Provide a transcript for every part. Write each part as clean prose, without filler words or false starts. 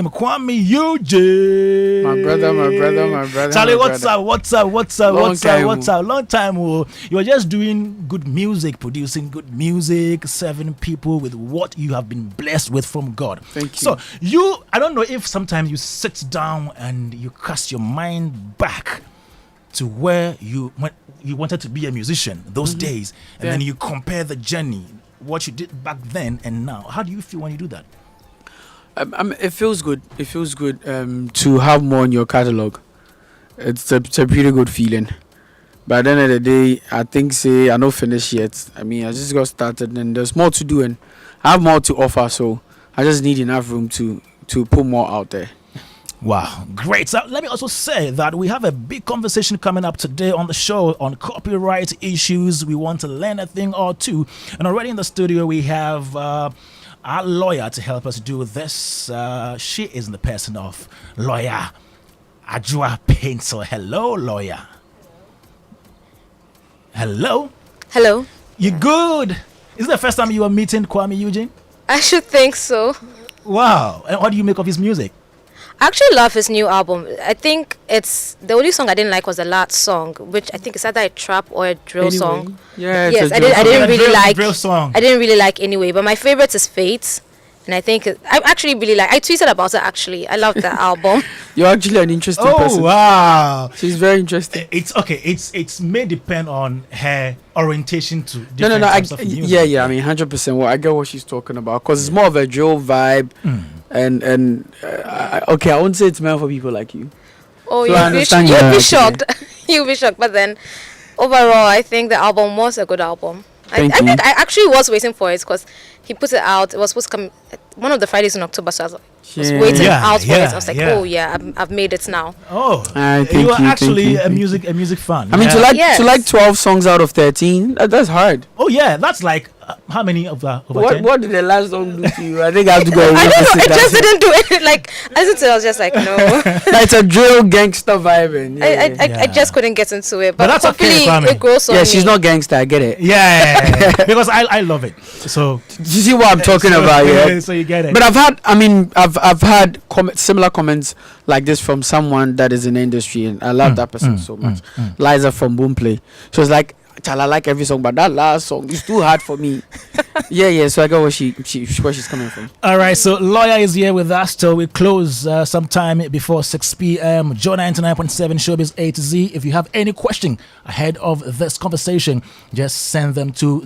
Kwame Eugene. My brother. Charlie, my what's brother. up? What's up? What's up? Long What's up? time. What's up? Long time. Oh. You are just doing good music, producing good music, serving people with what you have been blessed with from God. Thank you. So I don't know if sometimes you sit down and you cast your mind back to where you wanted to be a musician those days, and then you compare the journey, what you did back then and now. How do you feel when you do that? It feels good. It feels good to have more in your catalog. It's a pretty good feeling. But at the end of the day, I think I'm not finished yet. I mean, I just got started and there's more to do and I have more to offer. So I just need enough room to put more out there. Wow, great. So let me also say that we have a big conversation coming up today on the show on copyright issues. We want to learn a thing or two. And already in the studio, we have our lawyer to help us do this. She is in the person of lawyer Ajua Pencil. Hello, lawyer. Hello. Hello. You good? Is it the first time you are meeting Kwame Eugene? I should think so. Wow. And what do you make of his music? I actually love his new album. I think it's the only song I didn't like was the last song, which I think is either a trap or a drill song. Yeah. Yes, I Yeah, didn't really like drill song. I didn't really like anyway, but my favorite is Fate. And I think I actually really like. I tweeted about it actually. I love that album. You're actually an interesting person. Oh wow! She's very interesting. It's okay. It's may depend on her orientation to No. different types of music. Yeah. I mean, 100%. Well, I get what she's talking about because it's more of a drill vibe, and okay, I won't say it's meant for people like you. Oh, So I you'll understand be you. shocked. You'll be shocked. But then, overall, I think the album was a good album. I Thank you. think I actually was waiting for it because he put it out. It was supposed to come one of the Fridays in October, so I was waiting out for it. I was like, oh yeah, I've made it now. Oh, Thank you are you, actually thank you. a music fan. I mean, Yes. to like 12 songs out of 13, that's hard. Oh yeah, that's like how many of that? What did the last song do to you? I think I have to go. I don't know. revisit It that just song. didn't do it. Like I listened to it, I was just like, no. Like, it's a drill gangster vibe. And, I just couldn't get into it. But But that's okay, hopefully Kwame. it grows on yeah, me. she's not gangster. I get it. Yeah, because I love it. So You see what I'm talking about? Yeah. So you get it. But I've had similar comments like this from someone that is in the industry, and I love that person so much. Liza from Boomplay. So it's like, I like every song, but that last song is too hard for me. yeah. So I got where she's coming from. All right, so lawyer is here with us till we close sometime before 6 p.m. Joe 99.7 Showbiz A to Z. If you have any question ahead of this conversation, just send them to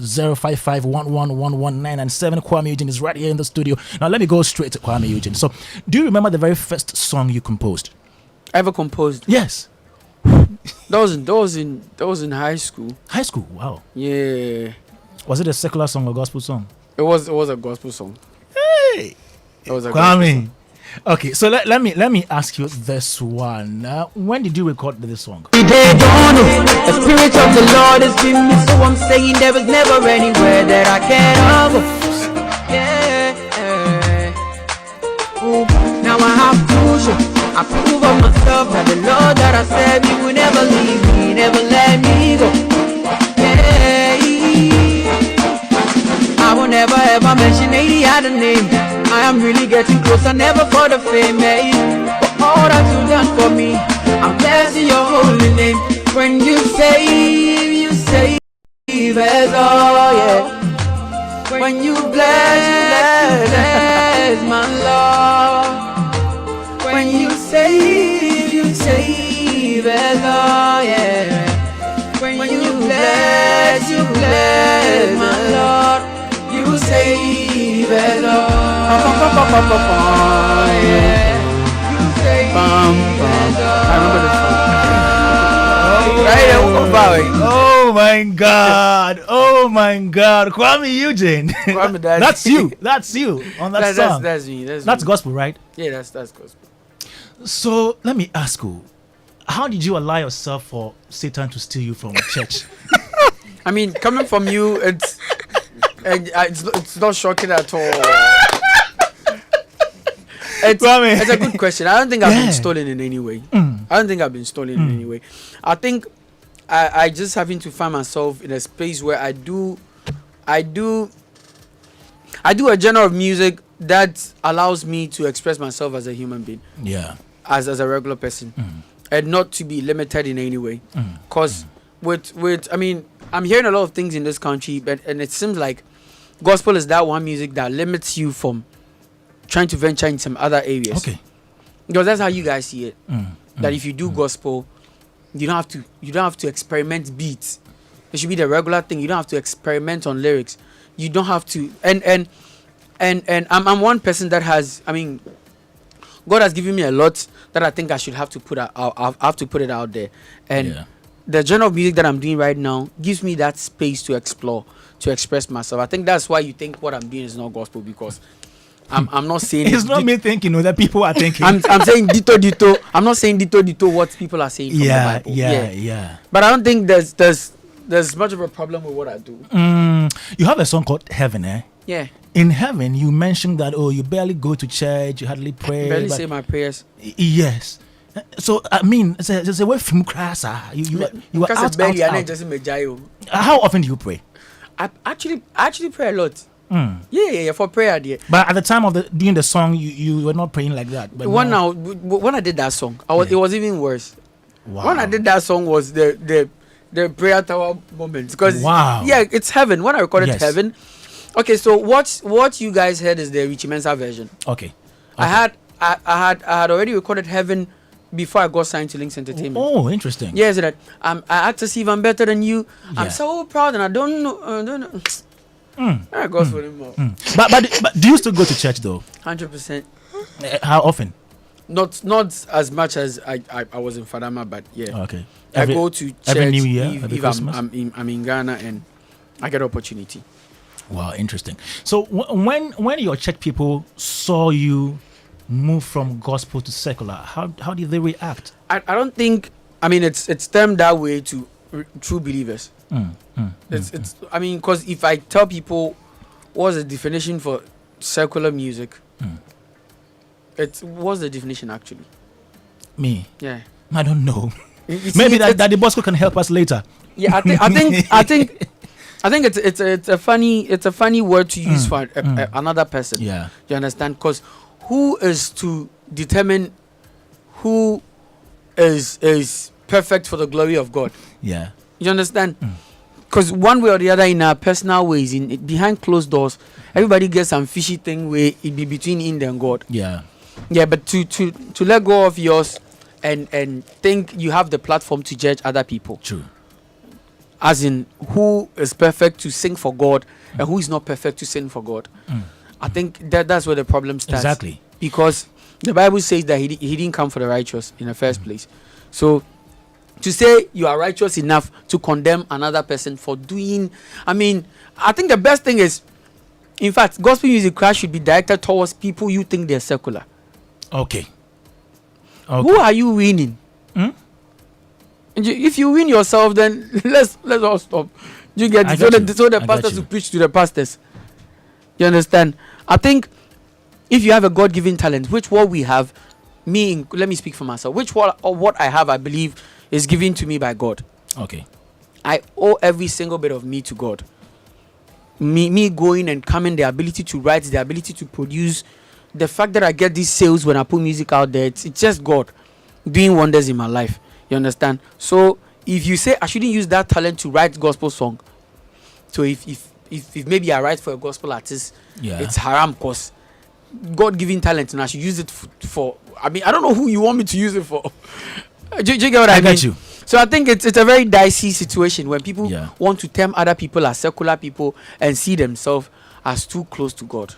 05511119997. Kwame Eugene is right here in the studio. Now let me go straight to Kwame Eugene. So, do you remember the very first song you composed? Ever composed? Yes, That was in high school. high school. Wow, Yeah. was it a secular song or gospel song? It was a gospel song. Hey, It was a gospel Kwame. song. Okay, so let me ask you this one. When did you record this song? They don't know the spirit of the Lord is with me, so I'm saying there is never anywhere that I can't go. Yeah. Ooh, now I have proof. I prove of myself that the Lord that I serve, He will never leave me, never let me go. Yeah. I will never ever mention any other name. I am really getting closer, never for the fame, eh? For all that you done for me, I'm blessing your holy name. When you save as all, yeah. When you bless, my Lord. When you save as all, yeah. When you bless, my Lord. You save as all, yeah. You save as all. I remember this song. Right? Oh my God! Oh my God! Kwame Eugene. Kwame Dadzie. That's you. That's you on that song. That's me. That's me. gospel, right? Yeah, that's gospel. So let me ask you, how did you allow yourself for Satan to steal you from church? I mean, coming from you, it's not shocking at all. It's a good question. I don't think I've been stolen in any way. I don't think I've been stolen in any way. I think I just having to find myself in a space where I do a genre of music that allows me to express myself as a human being. Yeah. As a regular person, and not to be limited in any way. Because with I mean, I'm hearing a lot of things in this country, and it seems like gospel is that one music that limits you from trying to venture in some other areas. Okay. Because that's how you guys see it. That if you do gospel, you don't have to experiment beats. It should be the regular thing. You don't have to experiment on lyrics. You don't have to. And I'm one person that has. I mean, God has given me a lot that I think I should have to put out. I have to put it out there. And the genre of music that I'm doing right now gives me that space to explore, to express myself. I think that's why you think what I'm doing is not gospel, because I'm not saying it's not me thinking, that people are thinking. I'm saying ditto. I'm not saying ditto what people are saying from the Bible. Yeah. But I don't think there's much of a problem with what I do. You have a song called Heaven, eh? Yeah. In Heaven, you mentioned that you barely go to church, you hardly pray. Barely say my prayers. Yes. So I mean, it's a way from class. You are out. How often do you pray? I actually pray a lot. Yeah, for prayer, dear. But at the time of doing the song, you were not praying like that. But when I did that song, it was even worse. Wow. When I did that song was the prayer tower moment, because it's Heaven. When I recorded Heaven, okay. So what you guys heard is the Richie Mensah version. Okay. I had already recorded Heaven before I got signed to Links Entertainment. Oh, interesting. Yes, that I act as if I'm better than you. I'm so proud, and I don't know. I go for him more. But do you still go to church though? 100%. How often? Not as much as I was in Fadama, but yeah. Okay. I go to church every New Year, if I'm in Ghana and I get opportunity. Wow, interesting. So when your church people saw you move from gospel to secular, how did they react? I don't think. I mean, it's termed that way to true believers. It's I mean, because if I tell people what's the definition for secular music, what's the definition actually? Me? Yeah. I don't know. Maybe that the Bosco can help us later. Yeah, I think it's a funny word to use for another person. Yeah. You understand? Because who is to determine who is perfect for the glory of God? Yeah. You understand? Because one way or the other, in our personal ways, behind closed doors, everybody gets some fishy thing where it be between in and God. Yeah. Yeah, but to let go of yours and think you have the platform to judge other people. True. As in, who is perfect to sing for God and who is not perfect to sing for God. I think that's where the problem starts. Exactly. Because the Bible says that he didn't come for the righteous in the first place. So to say you are righteous enough to condemn another person for doing, I mean, I think the best thing is, in fact, gospel music class should be directed towards people you think they're secular. Okay. Who are you winning? If you win yourself, then let's all stop. You get it? So the pastors will preach to the pastors. You understand? I think if you have a God-given talent, which what we have, let me speak for myself. What I have, I believe, is given to me by God. Okay. I owe every single bit of me to God. Me going and coming, the ability to write, the ability to produce, the fact that I get these sales when I put music out there, it's just God doing wonders in my life. You understand? So if you say I shouldn't use that talent to write gospel song, so if maybe I write for a gospel artist, it's haram, cause God-given talent, and I should use it for. I mean, I don't know who you want me to use it for. Do you get what I mean? I get you. So I think it's a very dicey situation when people want to term other people as secular people and see themselves as too close to God.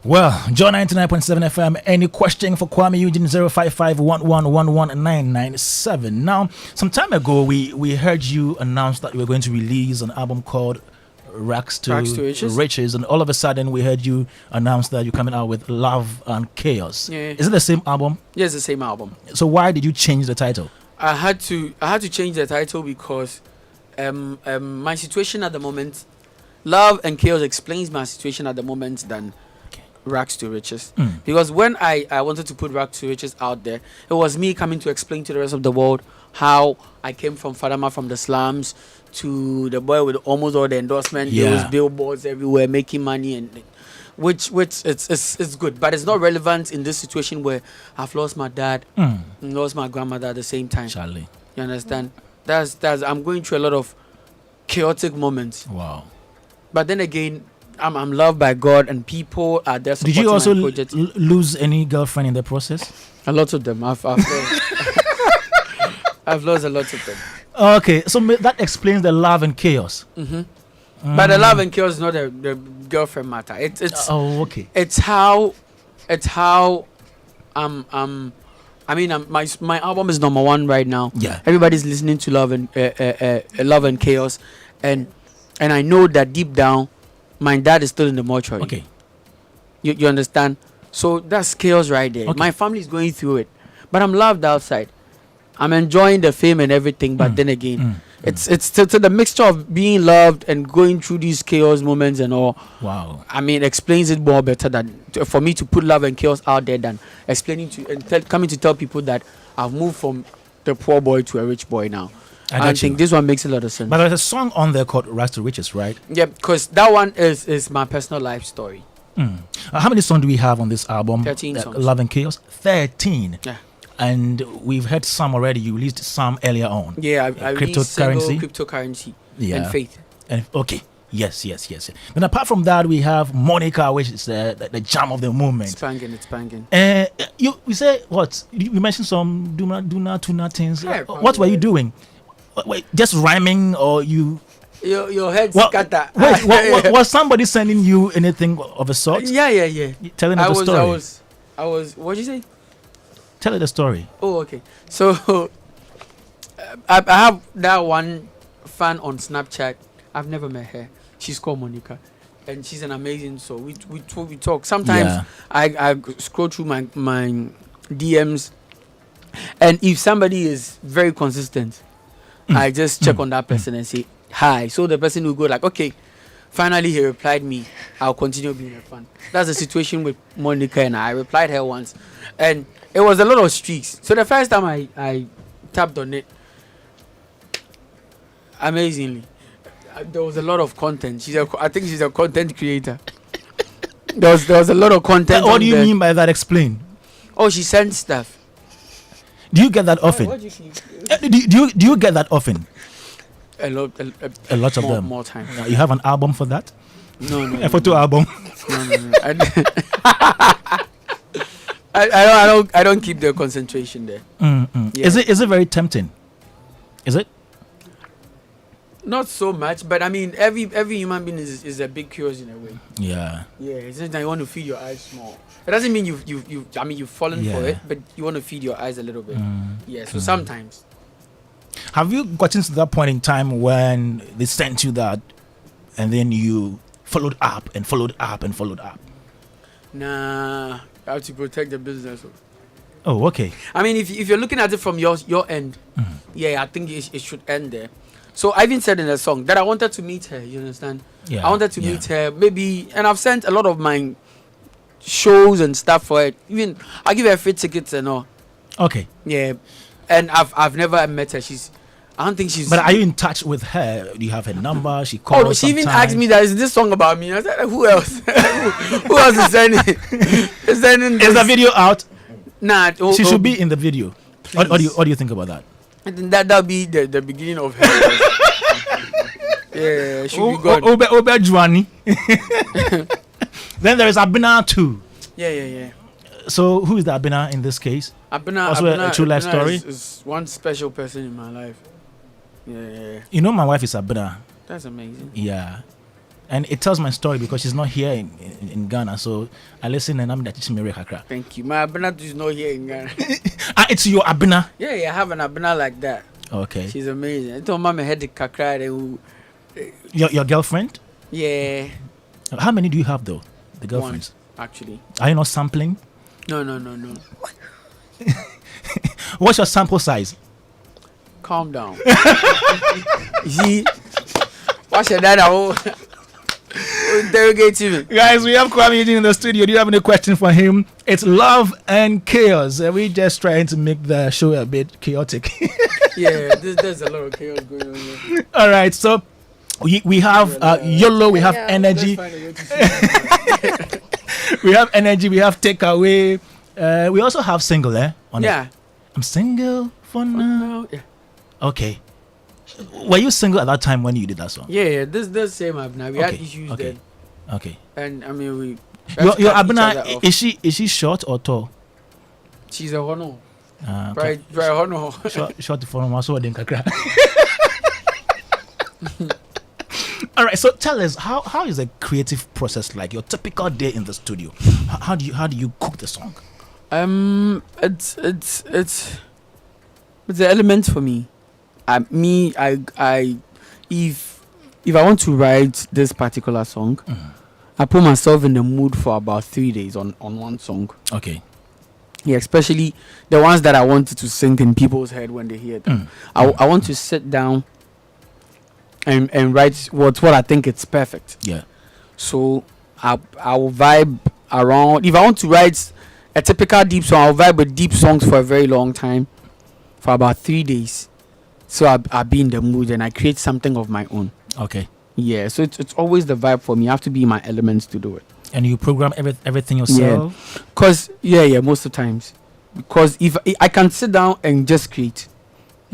Well, John 99.7 FM, any question for Kwame Eugene 055-1111-997. Now, some time ago, we heard you announce that you were going to release an album called Rags to Riches, and all of a sudden we heard you announce that you're coming out with Love and Chaos. Yeah. Is it the same album? Yes, it's the same album. So why did you change the title? I had to change the title because my situation at the moment, Love and Chaos explains my situation at the moment than Rags to Riches. Because when I wanted to put Rags to Riches out there, it was me coming to explain to the rest of the world how I came from Fadama, from the slums, to the boy with almost all the endorsement. There was billboards everywhere making money, and which it's good, but it's not relevant in this situation where I've lost my dad and lost my grandmother at the same time. Charlie. You understand? That's I'm going through a lot of chaotic moments. Wow. But then again, I'm loved by God and people are there. Did you also my project. lose any girlfriend in the process? A lot of them. I've lost. I've lost a lot of them. Okay, so that explains the love and chaos. But the love and chaos is not the girlfriend matter. It's okay. It's how I mean, my album is #1 right now. Yeah. Everybody's listening to Love and Chaos, and I know that deep down, my dad is still in the mortuary. Okay. You understand? So that's chaos right there. Okay. My family is going through it, but I'm loved outside. I'm enjoying the fame and everything, but then again, it's the mixture of being loved and going through these chaos moments and all. Wow. I mean, explains it more better for me to put love and chaos out there than explaining to and coming to tell people that I've moved from the poor boy to a rich boy now. I think this one makes a lot of sense. But there's a song on there called "Rise to Riches," right? Yeah, because that one is my personal life story. How many songs do we have on this album? 13 songs. Love and Chaos. 13. Yeah. And we've heard some already. You released some earlier on. Yeah, I released cryptocurrency and faith. And okay. Yes. Then apart from that, we have Monica, which is the jam of the moment. It's banging. You say what? You mentioned some do things. Yeah, what were you doing? Wait, just rhyming or you? Your head scatter. Wait, was somebody sending you anything of a sort? Yeah. Telling us the story. I was. What'd you say? Tell her the story. Oh, okay. So I have that one fan on Snapchat. I've never met her. She's called Monica, and she's an amazing soul. We talk. Sometimes I scroll through my DMs, and if somebody is very consistent, I just check on that person and say hi. So the person will go like, okay, finally he replied me. I'll continue being a fan. That's the situation with Monica and I replied her once, and it was a lot of streaks. So the first time I tapped on it, amazingly, there was a lot of content. I think she's a content creator. There was a lot of content. What do you mean by that? Explain. Oh, she sends stuff. Do you get that often? Do you get that often? A lot of them. More time. You have an album for that? No. A photo album? No. I don't keep the concentration there. Yeah. Is it very tempting? Is it? Not so much, but I mean, every human being is a big curious in a way. Yeah. Yeah, it's just that you want to feed your eyes more. It doesn't mean you've fallen for it, but you want to feed your eyes a little bit. Yeah. So sometimes. Have you gotten to that point in time when they sent you that, and then you followed up and followed up and followed up? Nah, I have to protect the business. Oh, okay. I mean, if you're looking at it from your end, yeah, I think it should end there. So I even said in the song that I wanted to meet her. You understand? Yeah. I wanted to meet her, maybe, and I've sent a lot of my shows and stuff for it. Even I give her free tickets and all. Okay. Yeah, and I've never met her. I don't think she's. But are you in touch with her? Do you have her number? She calls. Oh, she even asked me that. Is this song about me? I said, who else? who else is sending? Is the video out? Nah. She should be in the video. What do you think about that? I think that'll be the beginning of her. Yeah, should be good. Obe Juani. Then there is Abina too. Yeah. So who is the Abina in this case? Abina, a true life story. Is one special person in my life. Yeah. You know, my wife is Abina. That's amazing. Yeah. And it tells my story because she's not here in Ghana. So I listen and I'm teaching me Kakra. Thank you. My Abina is not here in Ghana. It's your Abina? Yeah, I have an Abina like that. Okay. She's amazing. I told Mama had the Kakra. Your girlfriend? Yeah. How many do you have though? The girlfriends? One, actually. Are you not sampling? No. What's your sample size? Calm down. See? What's your dad? Interrogate him. Guys, we have Kwame Eugene in the studio. Do you have any question for him? It's love and chaos. We're just trying to make the show a bit chaotic. Yeah, there's a lot of chaos going on here. All right, so we have YOLO, we have energy. We have energy. We have takeaway. We also have single. On Yeah. it. I'm single for now. Yeah. Okay. Were you single at that time when you did that song? Yeah. This same Abna. We had Okay, issues okay. then, Okay. and I mean we. Your cut each Abna, other off. is she short or tall? She's a hono. Okay. Right, hono. Short for my so then kakra. All right, so tell us how is a creative process like? Your typical day in the studio. How do you cook the song? It's the elements for me. If I want to write this particular song, I put myself in the mood for about 3 days on one song. Okay. Yeah, especially the ones that I wanted to sink in people's head when they hear them. I want to sit down and write what I think it's perfect. Yeah. So I will vibe around. If I want to write a typical deep song, I'll vibe with deep songs for a very long time, for about 3 days. So I'll be in the mood and I create something of my own. Okay. Yeah, so it's always the vibe for me. I have to be in my elements to do it. And you program everything yourself? Most of the times. Because if I can sit down and just create.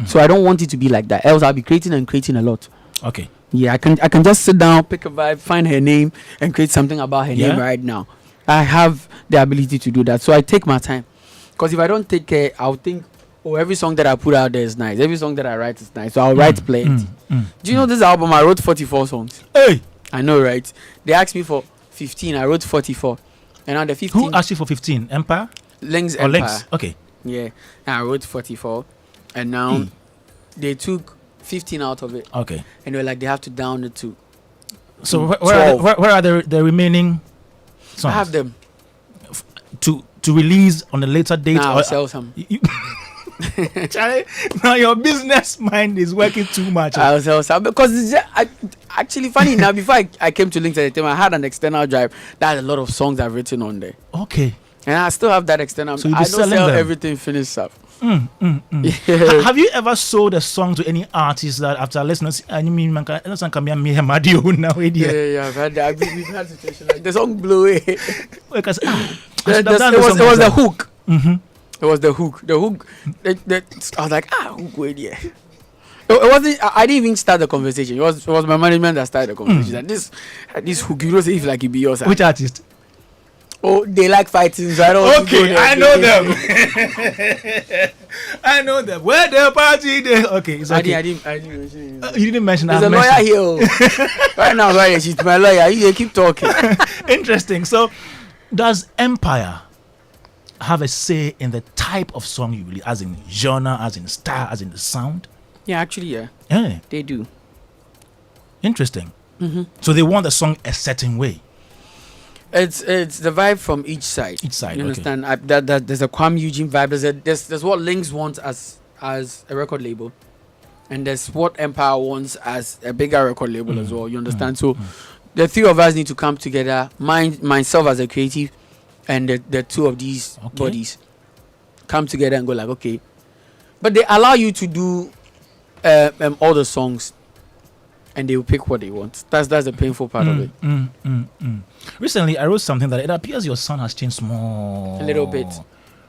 So I don't want it to be like that. Else I'll be creating a lot. Okay. Yeah, I can just sit down, pick a vibe, find her name, and create something about her name right now. I have the ability to do that. So I take my time. Because if I don't take care, I'll think, every song that I put out there is nice. Every song that I write is nice. So I'll write plenty. Do you know this album? I wrote 44 songs. Hey! I know, right? They asked me for 15. I wrote 44. And on the 15... Who asked you for 15? Empire? Links or Empire. Links? Okay. Yeah. And I wrote 44. And now they took 15 out of it. Okay. And they were like, they have to down it to... So where are the remaining songs? I have them. To release on a later date? Now I'll sell some. Charlie, now your business mind is working too much. I'll sell some. Because it's actually funny now, before I came to Links at the time, I had an external drive that had a lot of songs I've written on there. Okay. And I still have that external. So you I don't selling sell them? Everything finished up. Yeah. Have you ever sold a song to any artist that after listening, I mean, man, listen, come here, me, Madio, now, Yeah, I've had that. We've had situations like the song blew it. Because It was the hook. It was the hook. The hook. I was like, hook, wait, yeah. It wasn't. I didn't even start the conversation. It was my management that started the conversation. And this hook, you don't say if like it be yours. Which artist? Oh, they like fighting, so I don't. Okay, I know them. I know them. Where the party? Okay, it's okay. I didn't mention it. You didn't mention. There's a lawyer here. Right now, right? She's my lawyer. You keep talking. Interesting. So, does Empire have a say in the type of song you release, as in genre, as in style, as in the sound? Yeah, actually, yeah. Yeah. They do. Interesting. So they want the song a certain way. It's the vibe from each side. Each side, you understand? That there's a Kwame Eugene vibe. There's what Links wants as a record label, and there's what Empire wants as a bigger record label as well. You understand? So the three of us need to come together. Myself as a creative, and the two of these bodies come together and go like, okay. But they allow you to do all the songs, and they will pick what they want. That's the painful part of it. Recently, I wrote something that it appears your sound has changed more. A little bit.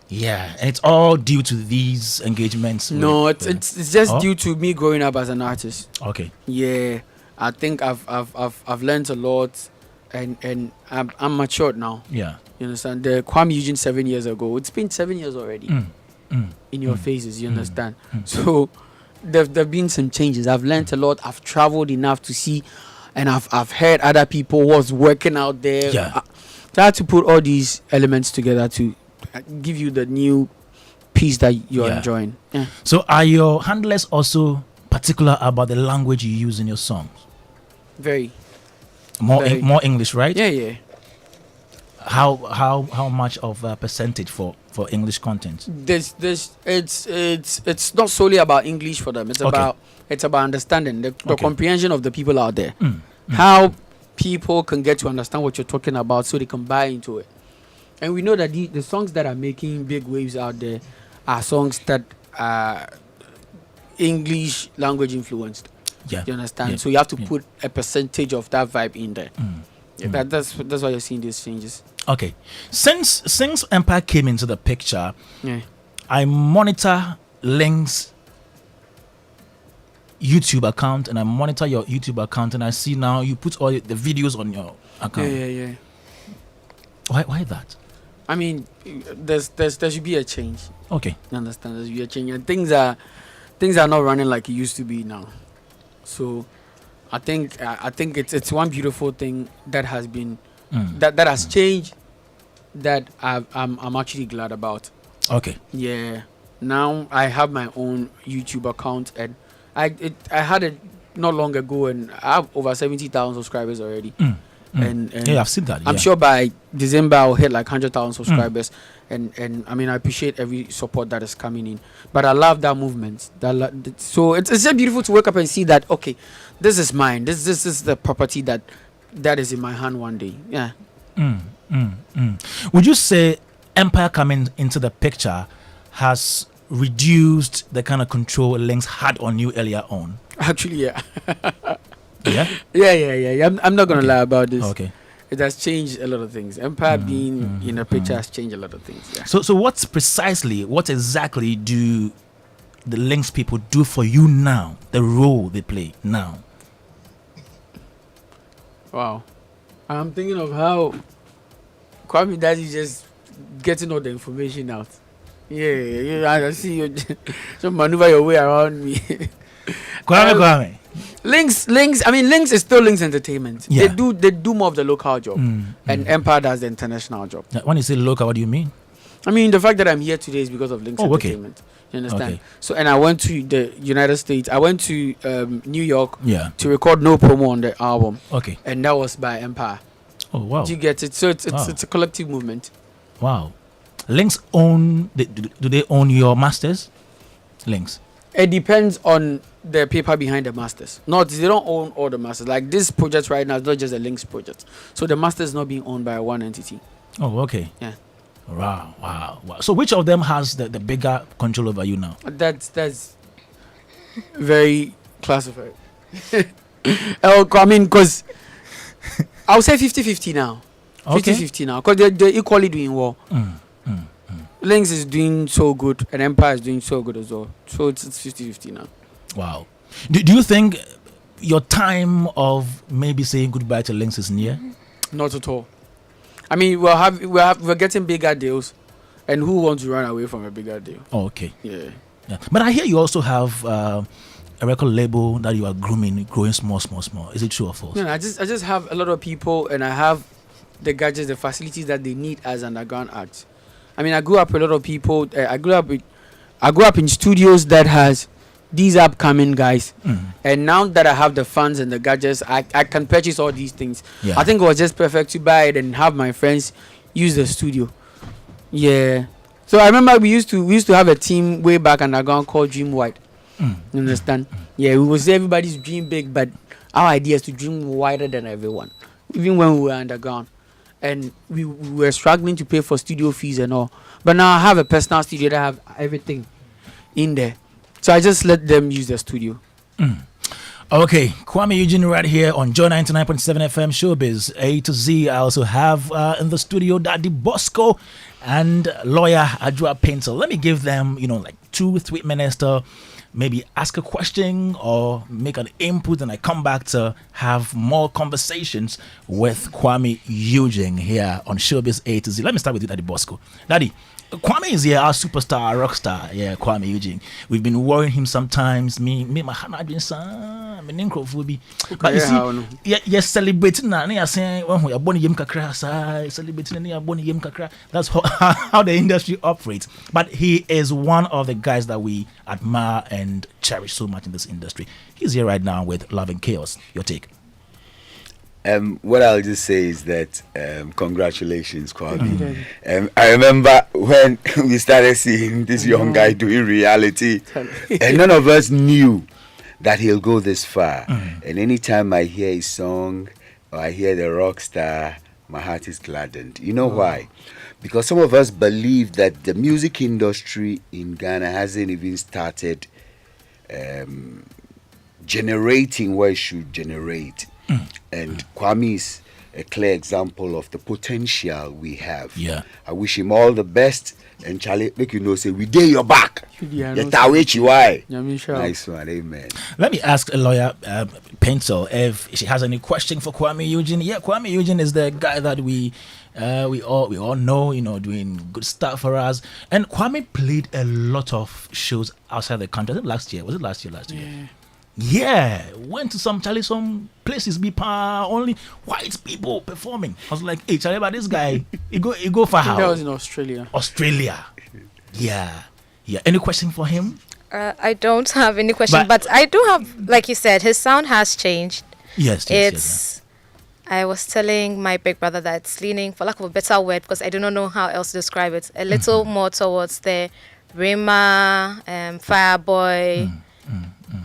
Yeah, and it's all due to these engagements. No, it's just due to me growing up as an artist. Okay. Yeah, I think I've learned a lot, and I'm matured now. Yeah. You understand? The Kwame Eugene 7 years ago. It's been 7 years already. In your faces, you understand? So there've been some changes. I've learned a lot. I've traveled enough to see, and I've heard other people what's working out there. Yeah. I had to put all these elements together to give you the new piece that you're enjoying. Yeah. So are your handlers also particular about the language you use in your songs? Very. More English, right? Yeah. How much of a percentage for English content? It's not solely about English for them. It's about understanding the comprehension of the people out there. How people can get to understand what you're talking about, so they can buy into it. And we know that the songs that are making big waves out there are songs that are English language influenced. Yeah. You understand? Yeah. So you have to put a percentage of that vibe in there. That's why you're seeing these changes. Okay. Since Empire came into the picture, Yeah. I monitor Link's YouTube account and I monitor your YouTube account, and I see now you put all the videos on your account. Yeah. Why that? I mean, there should be a change. Okay. You understand? There should be a change, and things are not running like it used to be now. So, I think it's one beautiful thing that has been that has changed. That I'm actually glad about. Okay. Yeah. Now I have my own YouTube account, and I had it not long ago, and I have over 70,000 subscribers already. And yeah, I've seen that. I'm sure by December I'll hit like 100,000 subscribers, and I mean I appreciate every support that is coming in. But I love that movement. So it's just beautiful to wake up and see that okay, this is mine. This is the property that is in my hand one day. Yeah. Would you say Empire coming into the picture has reduced the kind of control Links had on you earlier on? Actually, yeah. Yeah? Yeah. I'm not gonna lie about this. Okay. It has changed a lot of things. Empire being in a picture has changed a lot of things. Yeah. So what exactly do the Links people do for you now? The role they play now? Wow. I'm thinking of how Kwame Dadzie just getting all the information out. Yeah, I see you so maneuver your way around me. Kwame. Links. I mean, Links is still Links Entertainment. Yeah. They do more of the local job, and Empire does the international job. When you say local, what do you mean? I mean, the fact that I'm here today is because of Links Entertainment. You understand? Okay. So, and I went to the United States. I went to New York to record No Promo on the album. Okay. And that was by Empire. Oh, wow. Do you get it? So it's a collective movement. Wow. Links own... Do they own your masters? Links? It depends on the paper behind the masters. They don't own all the masters. Like this project right now is not just a Links project. So the master is not being owned by one entity. Oh, okay. Yeah. Wow. So which of them has the bigger control over you now? That's very classified. I mean, because I'll say 50-50 now. Okay. 50-50 now. Because they're equally doing well. Links is doing so good and Empire is doing so good as well. So it's 50-50 now. Wow. Do you think your time of maybe saying goodbye to Links is near? Not at all. I mean, we're getting bigger deals, and who wants to run away from a bigger deal? Oh, okay. Yeah. But I hear you also have a record label that you are growing small. Is it true or false? No, I just have a lot of people, and I have the gadgets, the facilities that they need as underground acts. I mean, I grew up with a lot of people. I grew up in studios that has these upcoming guys, and now that I have the funds and the gadgets, I can purchase all these things. Yeah. I think it was just perfect to buy it and have my friends use the studio. Yeah. So I remember we used to have a team way back underground called Dream Wide. You understand? Yeah, we would say everybody's dream big, but our idea is to dream wider than everyone, even when we were underground. And we were struggling to pay for studio fees and all. But now I have a personal studio that have everything in there. So I just let them use the studio. Okay, Kuami Eugene right here on Joy 99.7 FM Showbiz A to Z. I also have in the studio Daddy Bosco and lawyer Adjoa Painter. Let me give them, like 2-3 minutes to maybe ask a question or make an input, and I come back to have more conversations with Kwame Eugene here on Showbiz A to Z. Let me start with you, Daddy Bosco. Daddy, Kwame is here, our superstar, our rock star. Yeah, Kwame Eugene. We've been worrying him sometimes. Me, my hand had been some, my name will be. But you see, you're celebrating now. You're saying, when we're born yem kakra, celebrating you're born yem kakra. That's how the industry operates. But he is one of the guys that we admire and cherish so much in this industry. He's here right now with Love and Chaos. Your take. What I'll just say is that congratulations, Kwame. I remember when we started seeing this young guy doing reality, and none of us knew that he'll go this far. And anytime I hear his song or I hear the rock star, my heart is gladdened. You know why? Because some of us believe that the music industry in Ghana hasn't even started generating what it should generate. And Kwame is a clear example of the potential we have. Yeah. I wish him all the best. And Charlie, make you know, say, we dare your back. Why? Nice one, amen. Let me ask a lawyer, Pencil, if she has any question for Kwame Eugene. Yeah, Kwame Eugene is the guy that we all know, doing good stuff for us. And Kwame played a lot of shows outside the country. Was it last year? Last year? Yeah, went to some places only white people performing. I was like, hey, Charlie, but this guy, he go for how? That was in Australia. Yeah. Any question for him? I don't have any question, but I do have, like you said, his sound has changed. Yes. I was telling my big brother that it's leaning, for lack of a better word, because I do not know how else to describe it, a little more towards the Rema, Fireboy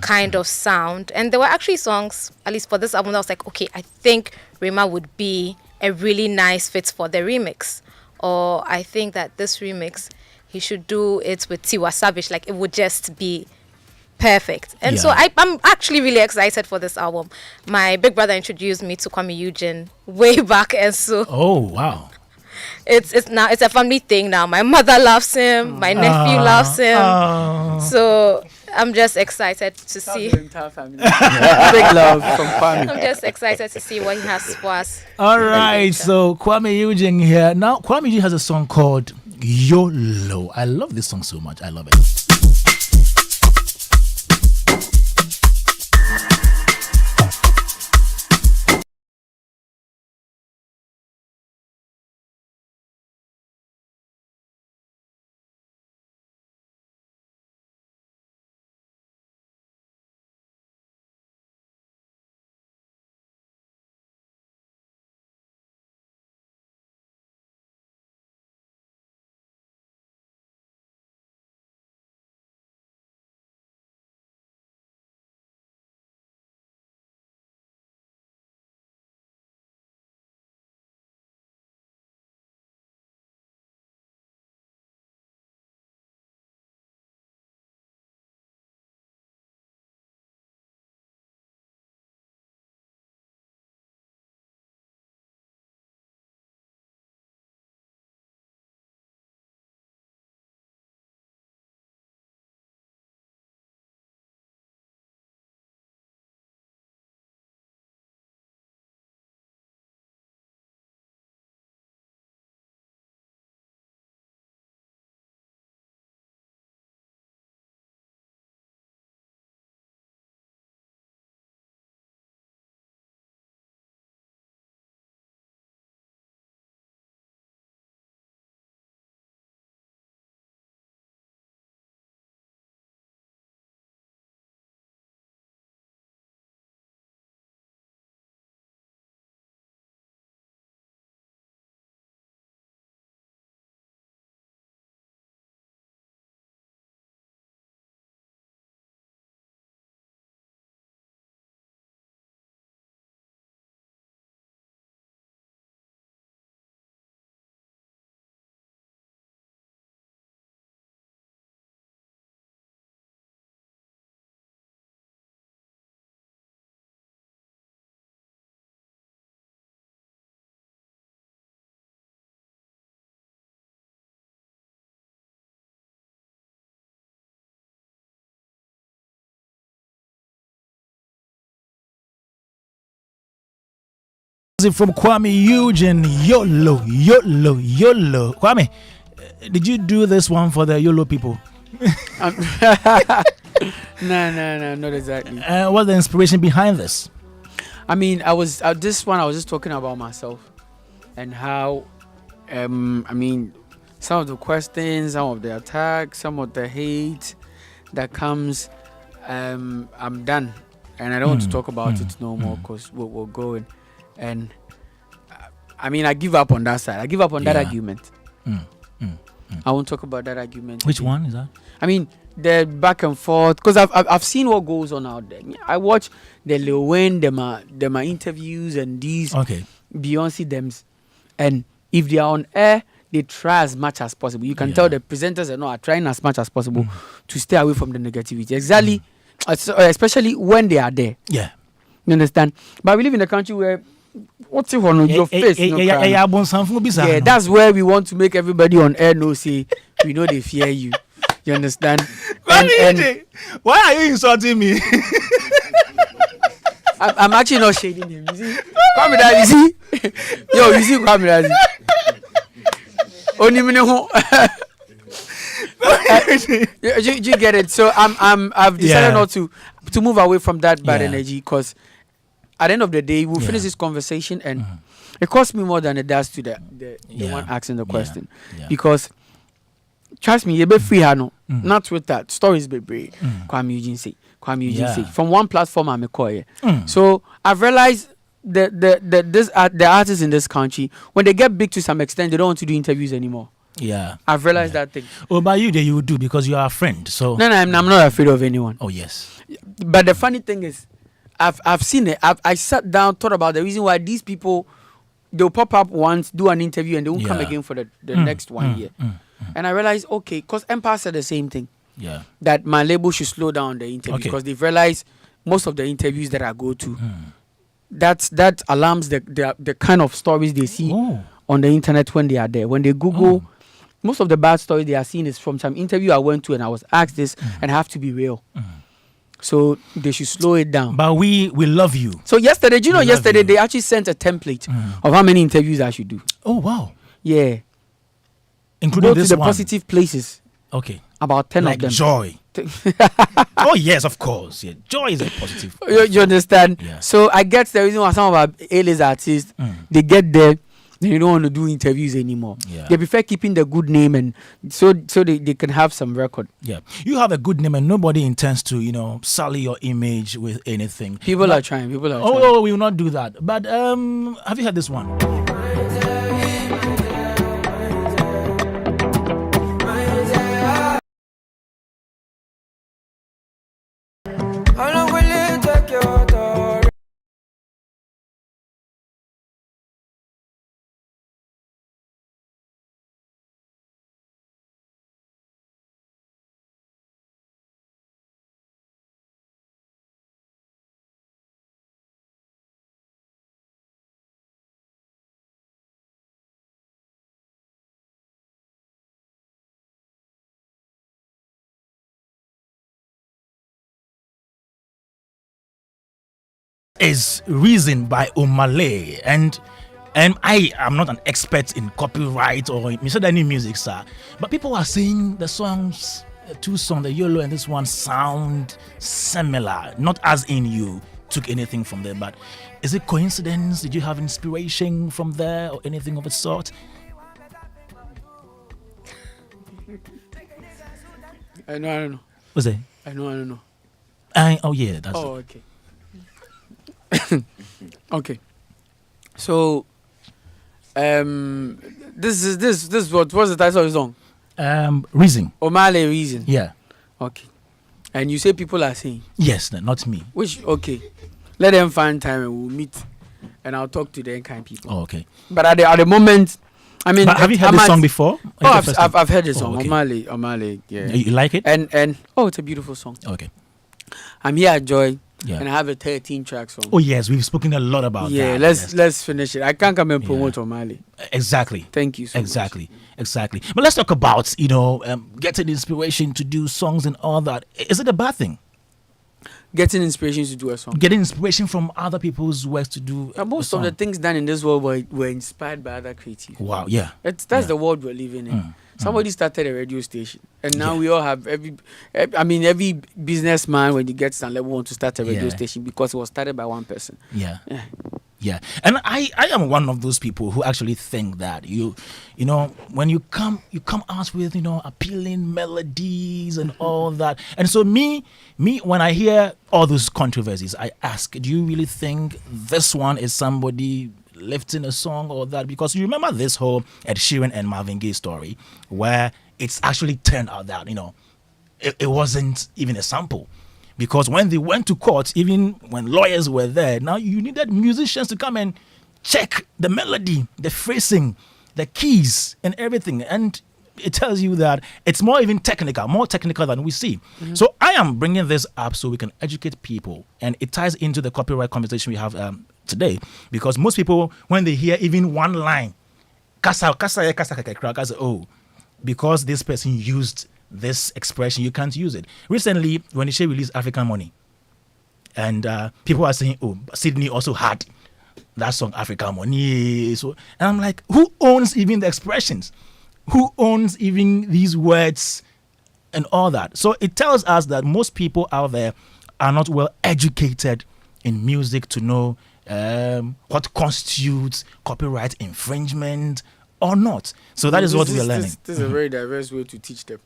kind of sound. And there were actually songs, at least for this album, that I was like, okay, I think Rema would be a really nice fit for the remix. Or I think that this remix, he should do it with Tiwa Savage, like it would just be perfect. And so I'm actually really excited for this album. My big brother introduced me to Kwame Eugene way back, and so wow. It's a family thing now. My mother loves him, my nephew loves him. So I'm just excited to see. Big love from Kwame. I'm just excited to see what he has for us. All right, so Kwame Eugene here. Now, Kwame Eugene has a song called YOLO. I love this song so much. I love it. From Kwame Eugene, YOLO. Kwame, did you do this one for the YOLO people? No, not exactly. What's the inspiration behind this? I mean, I was just talking about myself and how, some of the questions, some of the attacks, some of the hate that comes, I'm done, and I don't want to talk about it no more because we're going. And I give up on that side. I give up on that argument. I won't talk about that argument. Which one is that? I mean, the back and forth, because I've seen what goes on out there. I watch the Lil Wayne, them are interviews and these Beyonce thems, and if they are on air, they try as much as possible. You can tell the presenters are trying as much as possible to stay away from the negativity. Exactly, especially when they are there. Yeah, you understand. But we live in a country where What's it on your face? Yeah, that's where we want to make everybody on air know, say, we know they fear you. You understand? And why are you insulting me? I'm actually not shading him. You see? Kwame Dadzie, you see? Yo, you see Kwame Dadzie? Only me know. You get it? So I've decided not to move away from that bad energy, because at the end of the day, we'll finish this conversation, and it costs me more than it does to the one asking the question. Because trust me, you be free, not with that. Stories be brave. Kwame Eugene say. From one platform, I'm a choir. So I've realized the artists in this country, when they get big to some extent, they don't want to do interviews anymore. Yeah, I've realized that thing. Oh, but you would do, because you are a friend. So no, I'm not afraid of anyone. Oh yes. But the funny thing is, I've seen it. I sat down, thought about the reason why these people, they'll pop up once, do an interview, and they won't come again for the next 1 year. And I realized, okay, because Empire said the same thing. Yeah. That my label should slow down the interview, because they've realized most of the interviews that I go to, that alarms the kind of stories they see on the internet when they are there. When they Google, most of the bad stories they are seeing is from some interview I went to, and I was asked this, and I have to be real. So they should slow it down. But we love you. So yesterday, yesterday they actually sent a template of how many interviews I should do. Oh wow. Yeah. Including Go this to the one. positive places. Okay. About 10 like of them. Joy. Oh yes, of course. Yeah. Joy is a positive. You understand? Yeah. So I get the reason why some of our A-list artists, they get there, they don't want to do interviews anymore. Yeah. They prefer keeping the good name, and so they can have some record. Yeah. You have a good name, and nobody intends to, sully your image with anything. People are trying. Oh, we will not do that. But have you heard this one? Is Reason by Omale, and I am not an expert in copyright or any music, sir, but people are saying the songs, the two songs, the YOLO and this one, sound similar, not as in you took anything from there, but is it coincidence? Did you have inspiration from there or anything of the sort? I don't know. What's it? I don't know. Oh yeah, that's it. Okay. Okay. So this is what's the title of the song? Reason. Omale Reason. Yeah. Okay. And you say people are saying? Yes, not me. Which, okay. Let them find time and we'll meet, and I'll talk to the kind people. Oh, okay. But at the moment, I mean, but have you heard this song before? Oh, I've heard this song. Okay. Omale, yeah. You like it? And it's a beautiful song. Okay. I'm here at Joy. Yeah. And I have a 13-track song. Oh yes, we've spoken a lot about that. Yeah, let's finish it. I can't come and promote Omale. Exactly. Thank you so much. Exactly. But let's talk about getting inspiration to do songs and all that. Is it a bad thing? Getting inspiration to do a song. Getting inspiration from other people's works to do. Most of the things done in this world were inspired by other creatives. Wow. Yeah. That's the world we're living in. Somebody started a radio station, and now we all have every businessman, when you get some level, want to start a radio station because it was started by one person. Yeah. And I am one of those people who actually think that when you come out with appealing melodies and all that. And so me when I hear all those controversies, I ask, do you really think this one is somebody lifting a song or that? Because you remember this whole Ed Sheeran and Marvin Gaye story, where it's actually turned out that it wasn't even a sample, because when they went to court, even when lawyers were there, now you needed musicians to come and check the melody, the phrasing, the keys and everything, and it tells you that it's more technical than we see. So I am bringing this up so we can educate people, and it ties into the copyright conversation we have today, because most people, when they hear even one line, kasa, kasa, kasa, kasa, kasa, oh, because this person used this expression, you can't use it. Recently, when Ishe released African Money, and people are saying, oh, Sydney also had that song African Money. So, and I'm like, who owns even the expressions? Who owns even these words and all that? So it tells us that most people out there are not well educated in music to know what constitutes copyright infringement or not. So that is what we are learning. This is a very diverse way to teach them.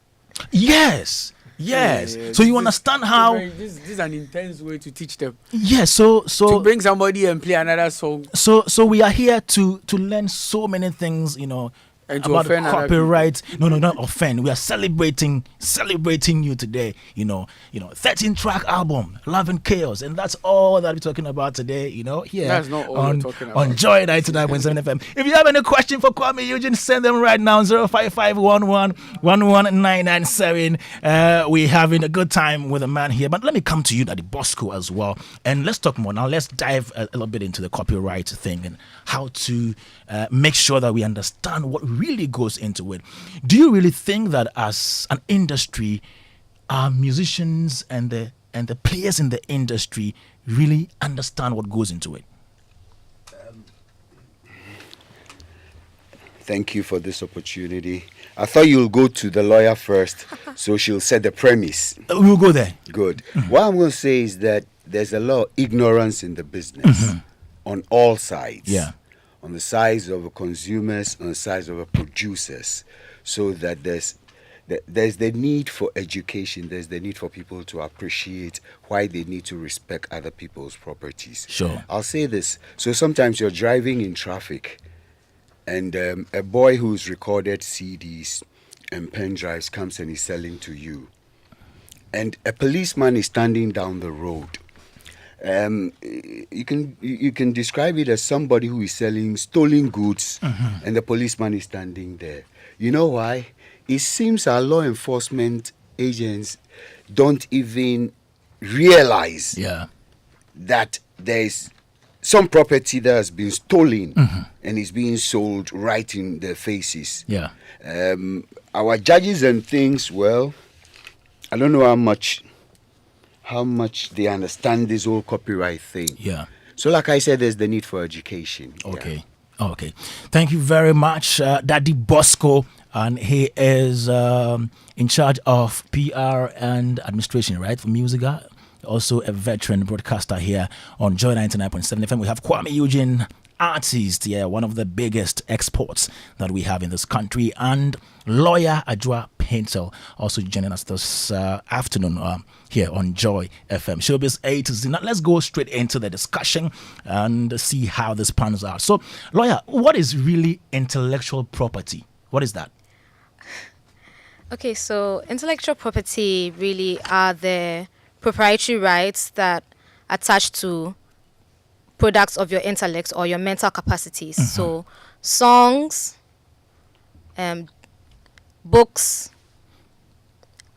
Yes. Yes. So you understand how this is an intense way to teach them. Yes. So to bring somebody and play another song. So we are here to learn so many things, you know, and to about offend copyright. No, not offend. We are celebrating you today. You know, 13-track album, Love and Chaos, and that's all that we're talking about today. You know, here that's not all we're talking about. On Joy 99.7 FM. If you have any question for Kwame Eugene, send them right now 05511119997. We're having a good time with a man here, but let me come to you, Daddy Bosco, as well, and let's talk more now. Let's dive a little bit into the copyright thing and how to make sure that we understand what really goes into it. Do you really think that as an industry, our musicians and the players in the industry really understand what goes into it? Thank you for this opportunity. I thought you'll go to the lawyer first, so she'll set the premise. We'll go there. Good. What I'm going to say is that there's a lot of ignorance in the business on all sides. Yeah. On the sides of the consumers, on the sides of the producers, so that there's the need for education, there's the need for people to appreciate why they need to respect other people's properties. Sure. I'll say this. So sometimes you're driving in traffic and a boy who's recorded CDs and pen drives comes and is selling to you. And a policeman is standing down the road. You can describe it as somebody who is selling stolen goods and the policeman is standing there. You know why? It seems our law enforcement agents don't even realize that there is some property that has been stolen and is being sold right in their faces. Yeah. Our judges and things, well, I don't know how much they understand this whole copyright thing. Yeah. So like I said, there's the need for education. Okay. Yeah. Okay. Thank you very much, Daddy Bosco. And he is in charge of PR and administration, right, for Musica. Also a veteran broadcaster here on Joy 99.7 FM. We have Kwame Eugene, artist, one of the biggest exports that we have in this country, and lawyer Ajwa Paintel also joining us this afternoon here on Joy FM. Showbiz 8 is now. Let's go straight into the discussion and see how this pans out. So, lawyer, what is really intellectual property? What is that? Okay, so intellectual property really are the proprietary rights that attach to products of your intellect or your mental capacities. So songs, books,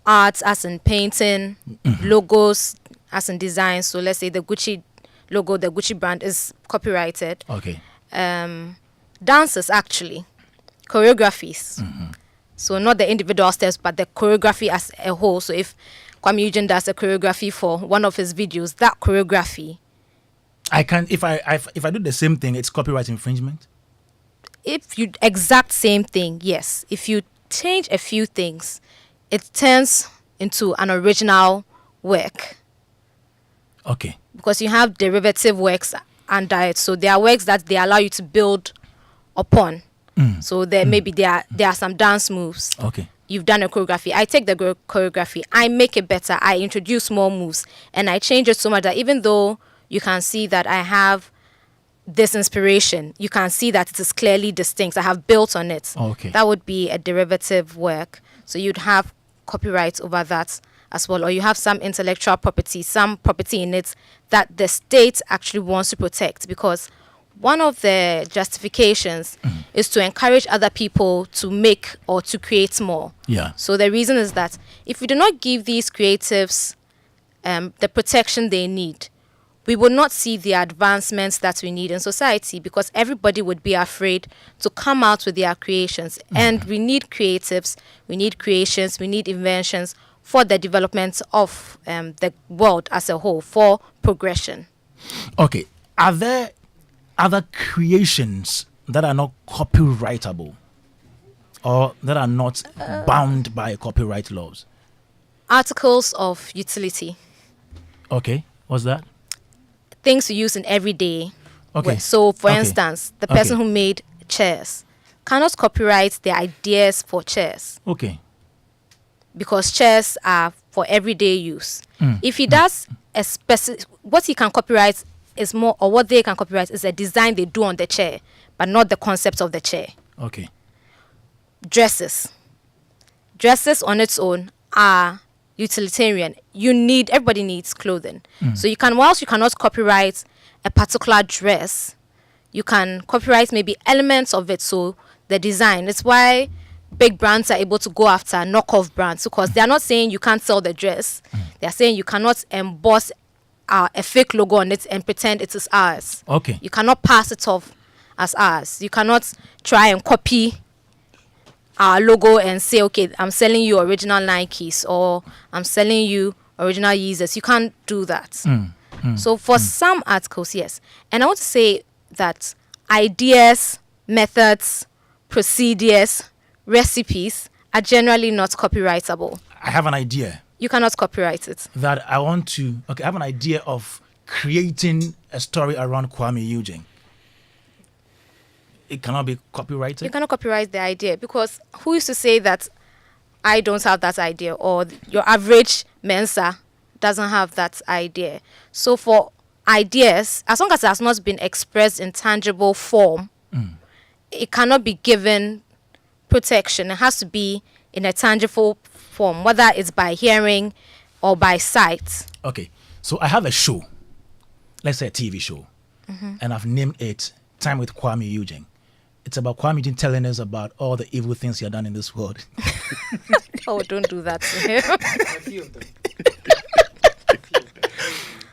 arts as in painting, logos as in design. So let's say the Gucci logo, the Gucci brand is copyrighted. Okay. Dances, actually, choreographies. So not the individual steps, but the choreography as a whole. So if Kwame Eugene does a choreography for one of his videos, that choreography, I can if I do the same thing, it's copyright infringement. If you exact same thing, yes. If you change a few things, it turns into an original work. Okay. Because you have derivative works under it. So there are works that they allow you to build upon. So there maybe there are some dance moves. Okay. You've done a choreography. I take the choreography, I make it better, I introduce more moves, and I change it so much that even though you can see that I have this inspiration, you can see that it is clearly distinct. I have built on it. Okay. That would be a derivative work. So you'd have copyright over that as well, or you have some intellectual property, some property in it that the state actually wants to protect, because one of the justifications is to encourage other people to make or to create more. Yeah. So the reason is that if we do not give these creatives the protection they need, we would not see the advancements that we need in society, because everybody would be afraid to come out with their creations. And we need creatives, we need creations, we need inventions for the development of the world as a whole, for progression. Okay. Are there other creations that are not copyrightable or that are not bound by copyright laws? Articles of utility. Okay. What's that? Things you use in everyday. Okay. So, for Okay. instance, the person Okay. who made chairs cannot copyright the ideas for chairs, Okay. because chairs are for everyday use. If he does a specific, what he can copyright is more, or what they can copyright is a design they do on the chair, but not the concept of the chair. Okay. Dresses on its own are utilitarian. Everybody needs clothing. So whilst you cannot copyright a particular dress, you can copyright maybe elements of it. So the design, it's why big brands are able to go after knockoff brands, because they are not saying you can't sell the dress. They are saying you cannot emboss a fake logo on it and pretend it is ours. Okay. You cannot pass it off as ours. You cannot try and copy our logo and say, okay, I'm selling you original Nikes, or I'm selling you original Yeezys. You can't do that. So for some articles, yes. And I want to say that ideas, methods, procedures, recipes are generally not copyrightable. I have an idea You cannot copyright it. that I want to. Okay, I have an idea of creating a story around Kwame Eugene. It cannot be copyrighted. You cannot copyright the idea, because who used to say that I don't have that idea, or your average Mensa doesn't have that idea? So for ideas, as long as it has not been expressed in tangible form, it cannot be given protection. It has to be in a tangible form, whether it's by hearing or by sight. Okay, so I have a show, let's say a TV show, and I've named it Time with Kwame Eugene. It's about Kwame Eugene telling us about all the evil things he had done in this world. Oh, don't do that to him.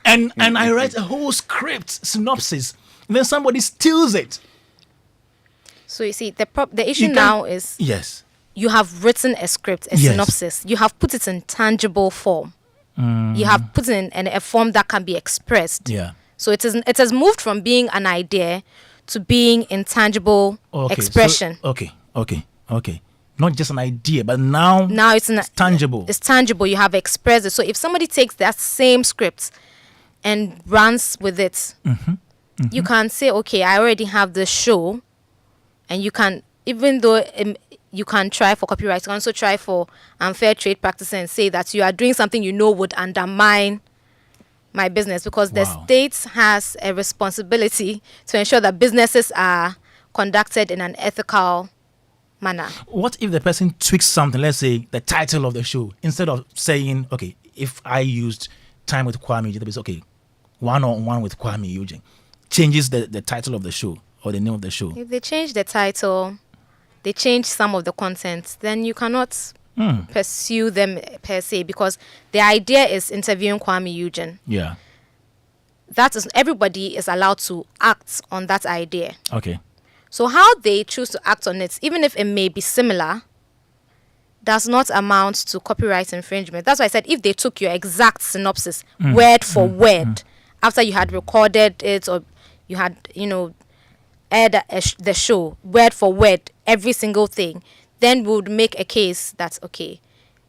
and I write a whole script, synopsis, and then somebody steals it. So you see, the issue You can- now is Yes. you have written a script, a Yes. synopsis. You have put it in tangible form. You have put it in a form that can be expressed. Yeah. So it has moved from being an idea to being intangible Okay. expression. So, okay. Not just an idea, but now Now it's tangible. It's tangible. You have expressed it. So if somebody takes that same script and runs with it, you can say, okay, I already have this show, and you can, even though you can try for copyright, you can also try for unfair trade practices and say that you are doing something you know would undermine my business, because the Wow. state has a responsibility to ensure that businesses are conducted in an ethical manner. What if the person tweaks something, let's say the title of the show, instead of saying, okay, if I used Time with Kwame Eugene, it's okay, one-on-one with Kwame Eugene, changes the title of the show or the name of the show. If they change the title, they change some of the content, then you cannot pursue them per se, because the idea is interviewing Kwame Eugene. Yeah. That is, everybody is allowed to act on that idea. Okay. So how they choose to act on it, even if it may be similar, does not amount to copyright infringement. That's why I said if they took your exact synopsis, word for word, after you had recorded it, or you had, aired the show, word for word, every single thing, then we would make a case that, okay,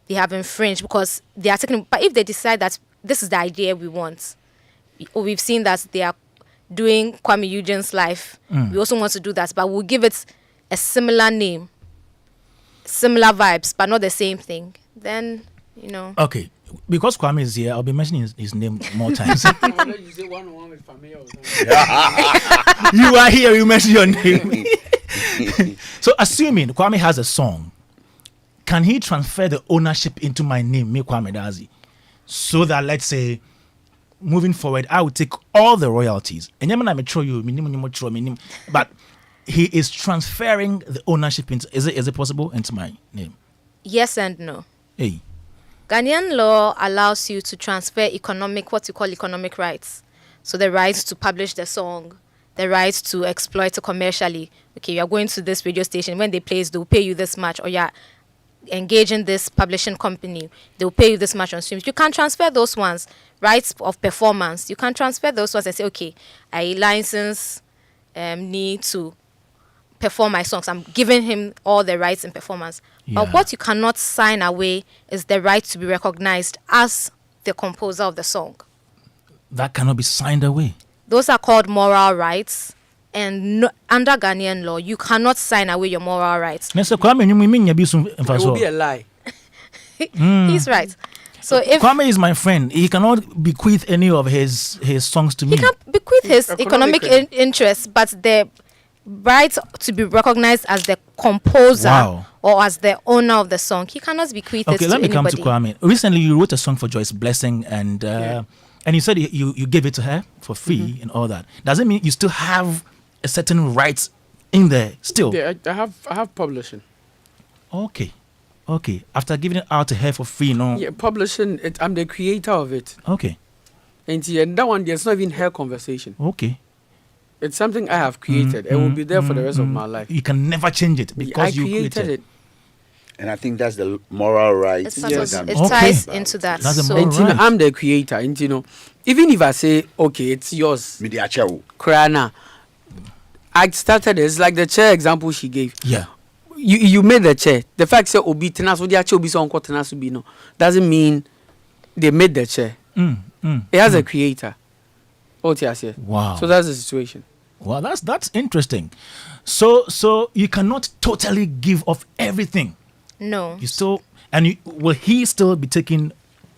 they have infringed because they are taking. But if they decide that this is the idea we want, or we've seen that they are doing Kwame Eugene's life, we also want to do that, but we'll give it a similar name, similar vibes, but not the same thing, then, Okay. Because Kwame is here, I'll be mentioning his name more times. You say one-on-one with family or something. You are here, you mention your name. So assuming Kwame has a song, can he transfer the ownership into my name, me Kwame Dadzie, so that, let's say, moving forward, I will take all the royalties. And but he is transferring the ownership into, is it possible, into my name? yes and no. Hey. Ghanaian law allows you to transfer what you call economic rights. So the rights to publish the song, the rights to exploit it commercially. Okay, you are going to this radio station. When they play it, they'll pay you this much. Or you're engaging this publishing company, they'll pay you this much on streams. You can transfer those ones. Rights of performance, you can transfer those ones and say, okay, I license need to perform my songs. I'm giving him all the rights in performance. But what you cannot sign away is the right to be recognized as the composer of the song. That cannot be signed away. Those are called moral rights. And under Ghanaian law, you cannot sign away your moral rights. It will be a lie. He's right. So if Kwame is my friend, he cannot bequeath any of his songs to me. he can bequeath his economic interests, but the right to be recognized as the composer or as the owner of the song, he cannot bequeath it to let me anybody. come to Kwame. Recently, you wrote a song for Joyce Blessing, and you said you gave it to her for free and all that. Does it mean you still have a certain rights in there still? Yeah, I have publishing. Okay. After giving it out to her for free, no? Yeah, publishing. I'm the creator of it. Okay. And that one, there's not even her conversation. Okay. It's something I have created. It will be there for the rest of my life. You can never change it because you created it. And I think that's the moral right. It ties into that. That's so a moral right. I'm the creator. And even if I say, okay, it's yours, Krana, I started it's like the chair example she gave. Yeah. You made the chair. The fact say obi tenas obi ache obi so onko tenas obi no doesn't mean they made the chair. It has a creator. Wow. So that's the situation. Well, that's interesting. So you cannot totally give off everything. No. You still will he still be taking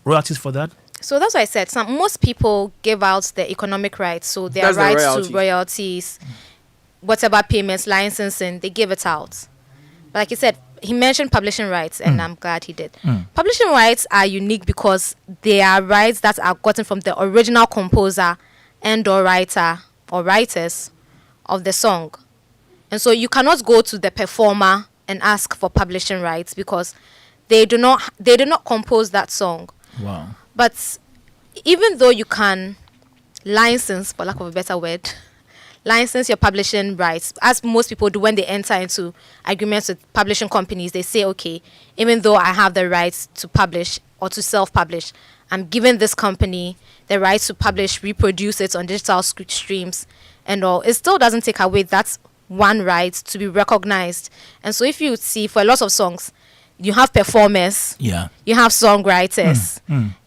royalties for that? So that's why I said most people give out the economic rights. So their rights to royalties, whatever payments, licensing, they give it out. But like you said, he mentioned publishing rights, and I'm glad he did. Publishing rights are unique because they are rights that are gotten from the original composer and or writer or writers of the song. And so you cannot go to the performer and ask for publishing rights because they do not compose that song. Wow. But even though you can license, for lack of a better word, license your publishing rights, as most people do when they enter into agreements with publishing companies, they say, okay, even though I have the rights to publish or to self-publish, I'm giving this company the rights to publish, reproduce it on digital streams and all. It still doesn't take away that one right to be recognized. And so if you see, for a lot of songs, you have performers, you have songwriters.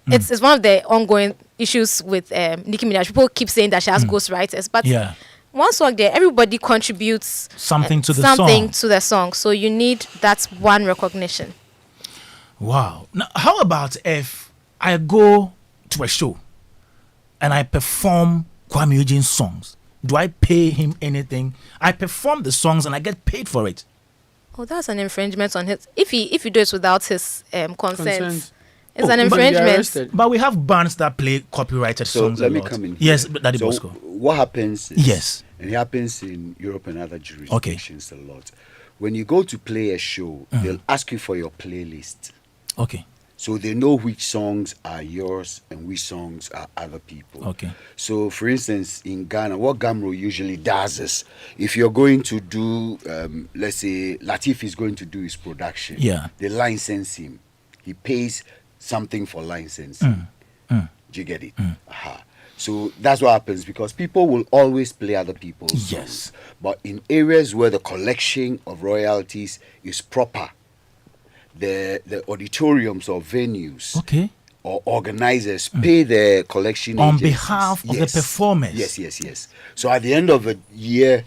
It's one of the ongoing issues with Nicki Minaj. People keep saying that she has ghostwriters, but one song there, everybody contributes something to the song. So you need that one recognition. Wow. Now, how about if I go to a show and I perform Kuami Eugene's songs? Do I pay him anything? I perform the songs and I get paid for it. Oh, that's an infringement on his. If you do it without his consent. It's an infringement. But we have bands that play copyrighted songs. So let me come in. Yes, Daddy Bosco. What happens is, and it happens in Europe and other jurisdictions a lot. When you go to play a show, they'll ask you for your playlist. Okay. So they know which songs are yours and which songs are other people. Okay. So, for instance, in Ghana, what Gamro usually does is, if you're going to do, let's say, Latif is going to do his production, they license him. He pays something for licensing. Do you get it? So that's what happens, because people will always play other people's songs. But in areas where the collection of royalties is proper, the auditoriums or venues or organizers pay their collection on agencies. behalf of the performers. Yes. So at the end of the year,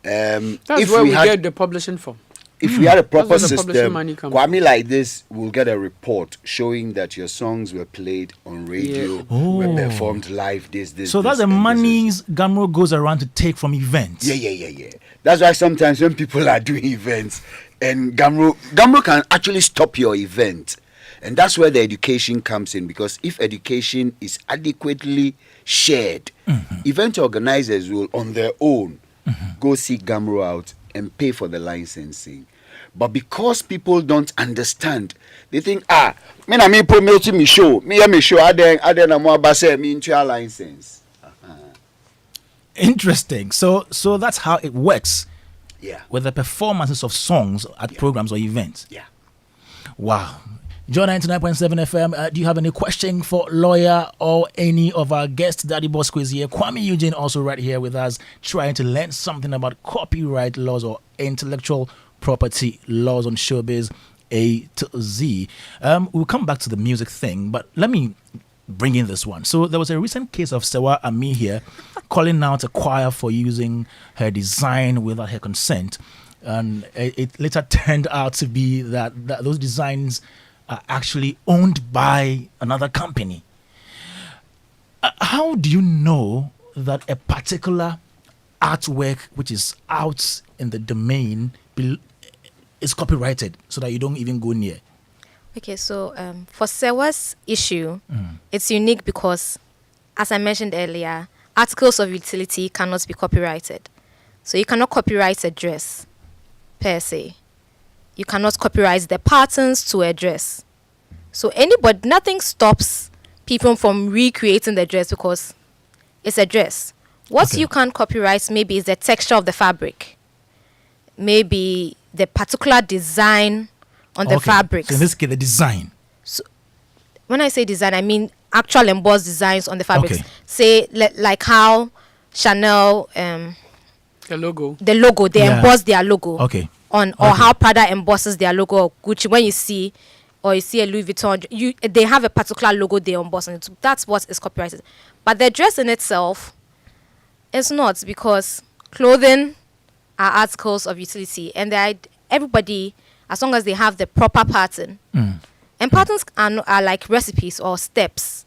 that's where we get the publishing from. If we had a proper system, Kwame like this will get a report showing that your songs were played on radio, were performed live, this. So that's the monies Gamro goes around to take from events. Yeah. That's why sometimes when people are doing events, and Gamro can actually stop your event. And that's where the education comes in, because if education is adequately shared, event organizers will on their own go seek Gamro out and pay for the licensing. But because people don't understand, they think, me promoting me show, I then I'm more me into a license. Interesting. So that's how it works Yeah. with the performances of songs at programs or events. Yeah. Wow. John 99.7 FM, do you have any question for lawyer or any of our guests? Daddy Boss Quiz here. Kwame Eugene also right here with us, trying to learn something about copyright laws or intellectual property laws on Showbiz A to Z. We'll come back to the music thing, but let me bring in this one. So there was a recent case of Sewa Ami here calling out a choir for using her design without her consent. And it later turned out to be that those designs are actually owned by another company. How do you know that a particular artwork which is out in the domain is copyrighted so that you don't even go near? Okay, so for Sewa's issue, it's unique because, as I mentioned earlier, articles of utility cannot be copyrighted. So you cannot copyright a dress per se. You cannot copyright the patterns to a dress. So nothing stops people from recreating the dress because it's a dress. What you can copyright maybe is the texture of the fabric, maybe the particular design on the fabrics. So in this case, the design. So when I say design, I mean actual embossed designs on the fabrics. Okay. Say like how Chanel, The logo. they emboss their logo. Okay. Or how Prada embosses their logo, or Gucci. When you see a Louis Vuitton, they have a particular logo they emboss on it. That's what is copyrighted. But the dress in itself is not, because clothing are articles of utility, and everybody, as long as they have the proper pattern, and patterns are like recipes or steps.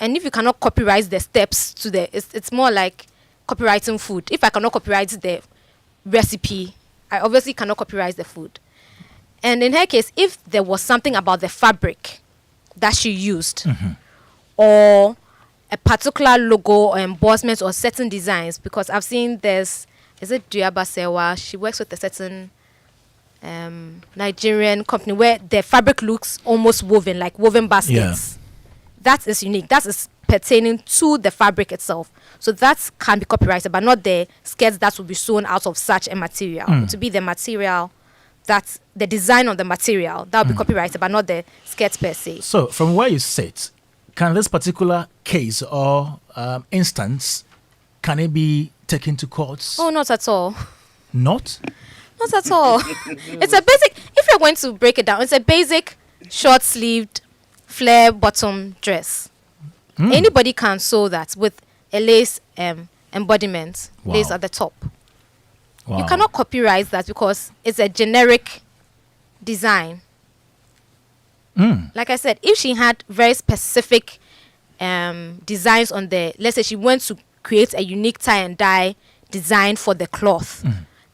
And if you cannot copyright the steps to it's more like copyrighting food. If I cannot copyright the recipe, I obviously cannot copyright the food. And in her case, if there was something about the fabric that she used, or a particular logo or embossment or certain designs, because I've seen is it Diaba Sewa? She works with a certain Nigerian company where the fabric looks almost woven, like woven baskets. That is unique. That is pertaining to the fabric itself. So that can be copyrighted, but not the skirts that will be sewn out of such a material. To be the material, that's the design of the material, that will be copyrighted, but not the skirts per se. So from where you sit, can this particular case or instance, can it be taken to courts? Oh, not at all. Not? Not at all. It's a basic, if you're going to break it down, it's a basic short-sleeved flare bottom dress. Anybody can sew that with a lace embodiment, lace at the top. Wow. You cannot copyright that because it's a generic design. Like I said, if she had very specific designs on let's say she went to create a unique tie and dye design for the cloth,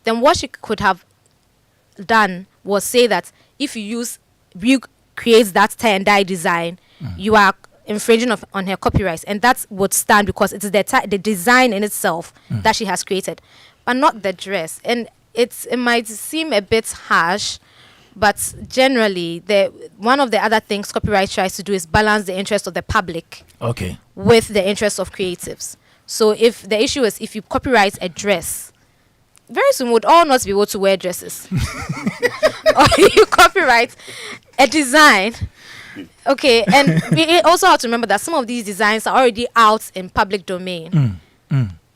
then what she could have done was say that if you create that tie and dye design, you are infringing on her copyrights, and that would stand because it is the design in itself that she has created, but not the dress. And it might seem a bit harsh, but generally one of the other things copyright tries to do is balance the interest of the public with the interest of creatives. So if the issue is, if you copyright a dress, very soon would all not be able to wear dresses. Or you copyright a design. Okay, and we also have to remember that some of these designs are already out in public domain.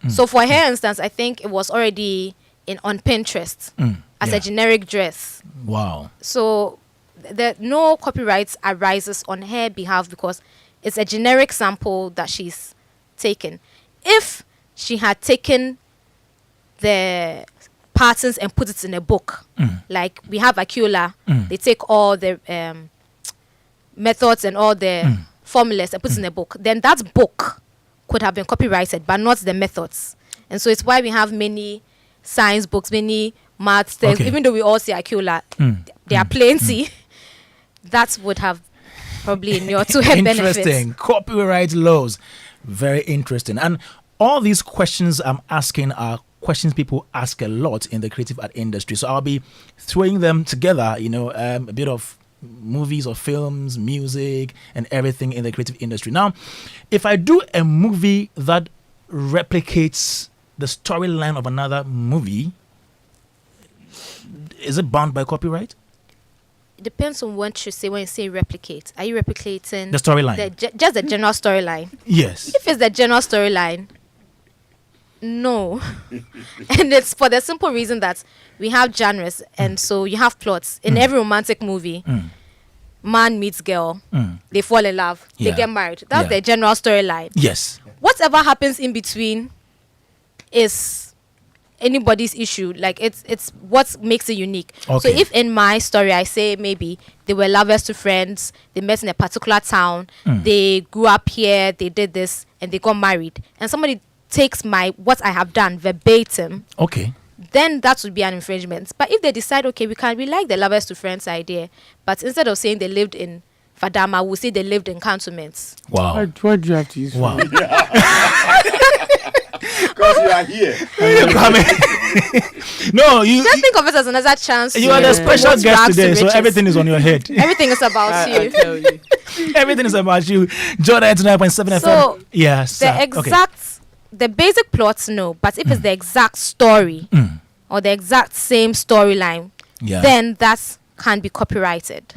So for her instance, I think it was already on Pinterest as a generic dress. Wow. So no copyright arises on her behalf because it's a generic sample that she's taken. If she had taken the patterns and put it in a book, like we have Aquila, they take all the methods and all the formulas and put it in a book, then that book could have been copyrighted, but not the methods. And so it's why we have many science books, many math texts, even though we all say Aquila, there are plenty. That would have probably inured to her benefit. Interesting. Copyright laws. Very interesting. And all these questions I'm asking are questions people ask a lot in the creative art industry. So I'll be throwing them together, a bit of movies or films, music, and everything in the creative industry. Now, if I do a movie that replicates the storyline of another movie, is it bound by copyright? It depends on what you say when you say replicate. Are you replicating The storyline. just the general storyline? Yes. If it's the general storyline, no. And it's for the simple reason that we have genres, and so you have plots. In every romantic movie, man meets girl, they fall in love, Yeah. they get married. That's Yeah. the general storyline. Yes. Whatever happens in between is anybody's issue. Like it's what makes it unique. So Okay. if in my story I say maybe they were lovers to friends, they met in a particular town, they grew up here, they did this, and they got married, and somebody takes what I have done verbatim, Okay. then that would be an infringement. But if they decide, okay, we like the lovers to friends idea, but instead of saying they lived in Fadama, we'll say they lived in cantonments. Wow. Why do you have to use? Wow. Because you are here. No, you Just think of it as another chance. you to are the special promote guest rags to today, so riches. everything is on your head. Everything is about I you. tell you. Everything is about you. Jordan 99.7 So, FM. Yes. The exact, the basic plots, no. But if it's the exact story or the exact same storyline, Yeah. then that can be copyrighted.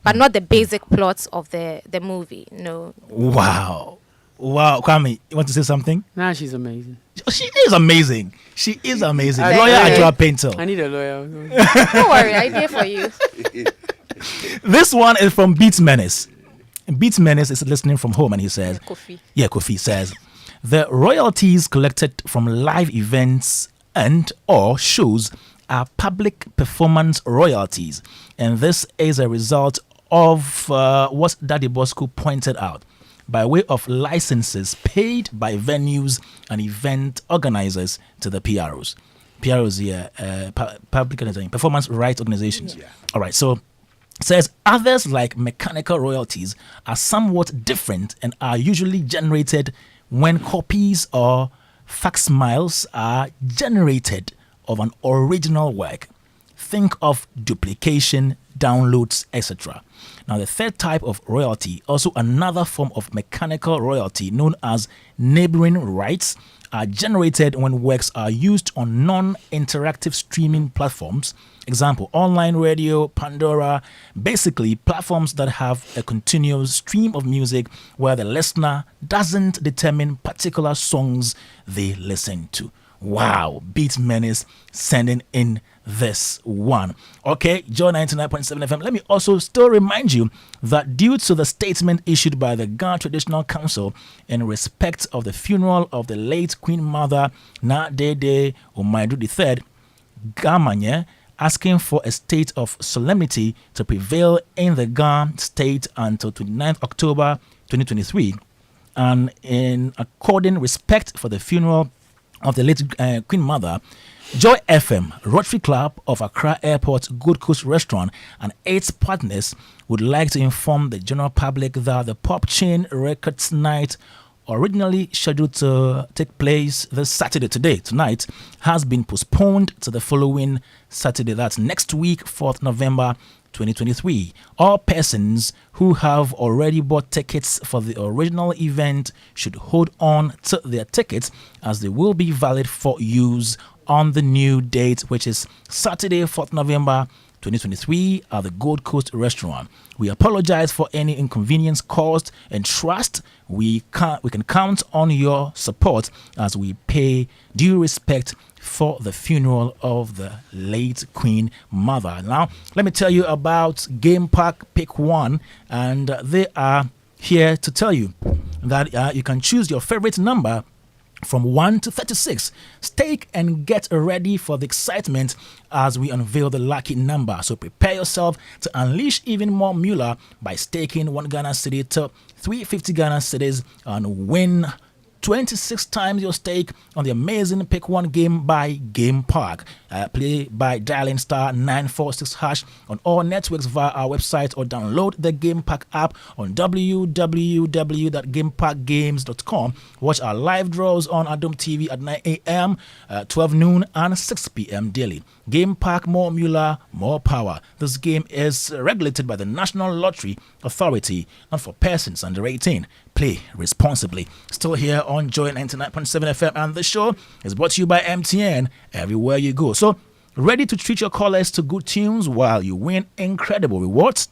But not the basic plots of the movie. No. Wow. Wow. Kwame, you want to say something? Nah, she's amazing. She is amazing. She is amazing. I- Lawyer I- Ajua Painter. I need a lawyer. Don't worry, I did for you. This one is from Beats Menace. Beats Menace is listening from home, and he says, Kofi. yeah, Kofi says, the royalties collected from live events and or shows are public performance royalties, and this is a result of what Daddy Bosco pointed out, by way of licenses paid by venues and event organizers to the PROs. PROs here, public performance rights organizations. Yeah. All right, so says others like mechanical royalties are somewhat different and are usually generated when copies or facsimiles are generated of an original work. Think of duplication, downloads, etc. Now, the third type of royalty, also another form of mechanical royalty known as neighboring rights, are generated when works are used on non-interactive streaming platforms. Example, online radio, Pandora, basically platforms that have a continuous stream of music where the listener doesn't determine particular songs they listen to. Wow, Beat Menace sending in this one. Okay, Joe 99.7 FM. Let me also still remind you that due to the statement issued by the Ghana Traditional Council in respect of the funeral of the late Queen Mother Na Dede Umaidu III, Gamanye, asking for a state of solemnity to prevail in the Ghana state until 29th October 2023, and in according respect for the funeral of the late Queen Mother, Joy FM, Rotary Club of Accra Airport, Gold Coast Restaurant, and its partners would like to inform the general public that the Pop Chain Records Night, originally scheduled to take place this Saturday, tonight, has been postponed to the following Saturday, that's next week, 4th November 2023. All persons who have already bought tickets for the original event should hold on to their tickets, as they will be valid for use on the new date, which is Saturday, 4th November 2023 at the Gold Coast Restaurant. We apologize for any inconvenience caused and trust we can count on your support as we pay due respect for the funeral of the late Queen Mother. Now, let me tell you about Game Park Pick One, and they are here to tell you that you can choose your favorite number from 1 to 36. Stake and get ready for the excitement as we unveil the lucky number. So prepare yourself to unleash even more Mueller by staking 1 Ghana cedi to 350 Ghana cedis and win 26 times your stake on the amazing Pick One game by Game Park. Play by dialing star 946 hash on all networks via our website, or download the Game Park app on www.gameparkgames.com. Watch our live draws on Adom TV at 9 a.m., 12 noon, and 6 p.m. daily. Game Park, more Mueller, more power. This game is regulated by the National Lottery Authority, not for persons under 18. Play responsibly. Still here on Joy 99.7 FM, and the show is brought to you by MTN everywhere you go. So, ready to treat your callers to good tunes while you win incredible rewards?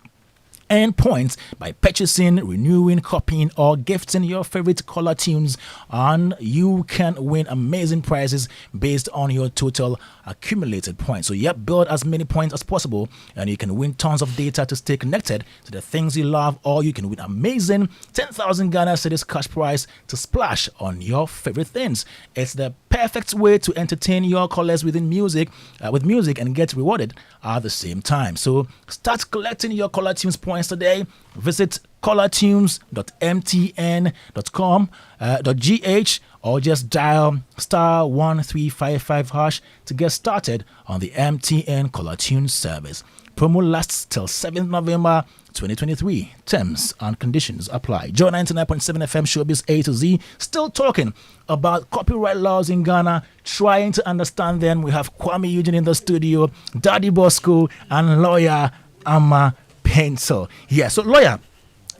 Earn points by purchasing, renewing, copying, or gifting your favorite caller tunes, and you can win amazing prizes based on your total accumulated points. So, build as many points as possible, and you can win tons of data to stay connected to the things you love, or you can win amazing 10,000 Ghana cedis cash prize to splash on your favorite things. It's the perfect way to entertain your callers with music and get rewarded at the same time. So, start collecting your caller tunes points today. Visit callertunes.mtn.com.gh or just dial *1355# to get started on the MTN Caller Tunes service. Promo lasts till 7th November 2023. Terms and conditions apply. Joy 99.7 FM Showbiz A to Z. Still talking about copyright laws in Ghana, trying to understand them. We have Kwame Eugene in the studio, Daddy Bosco, and lawyer Amma Pencil. Yeah, so lawyer,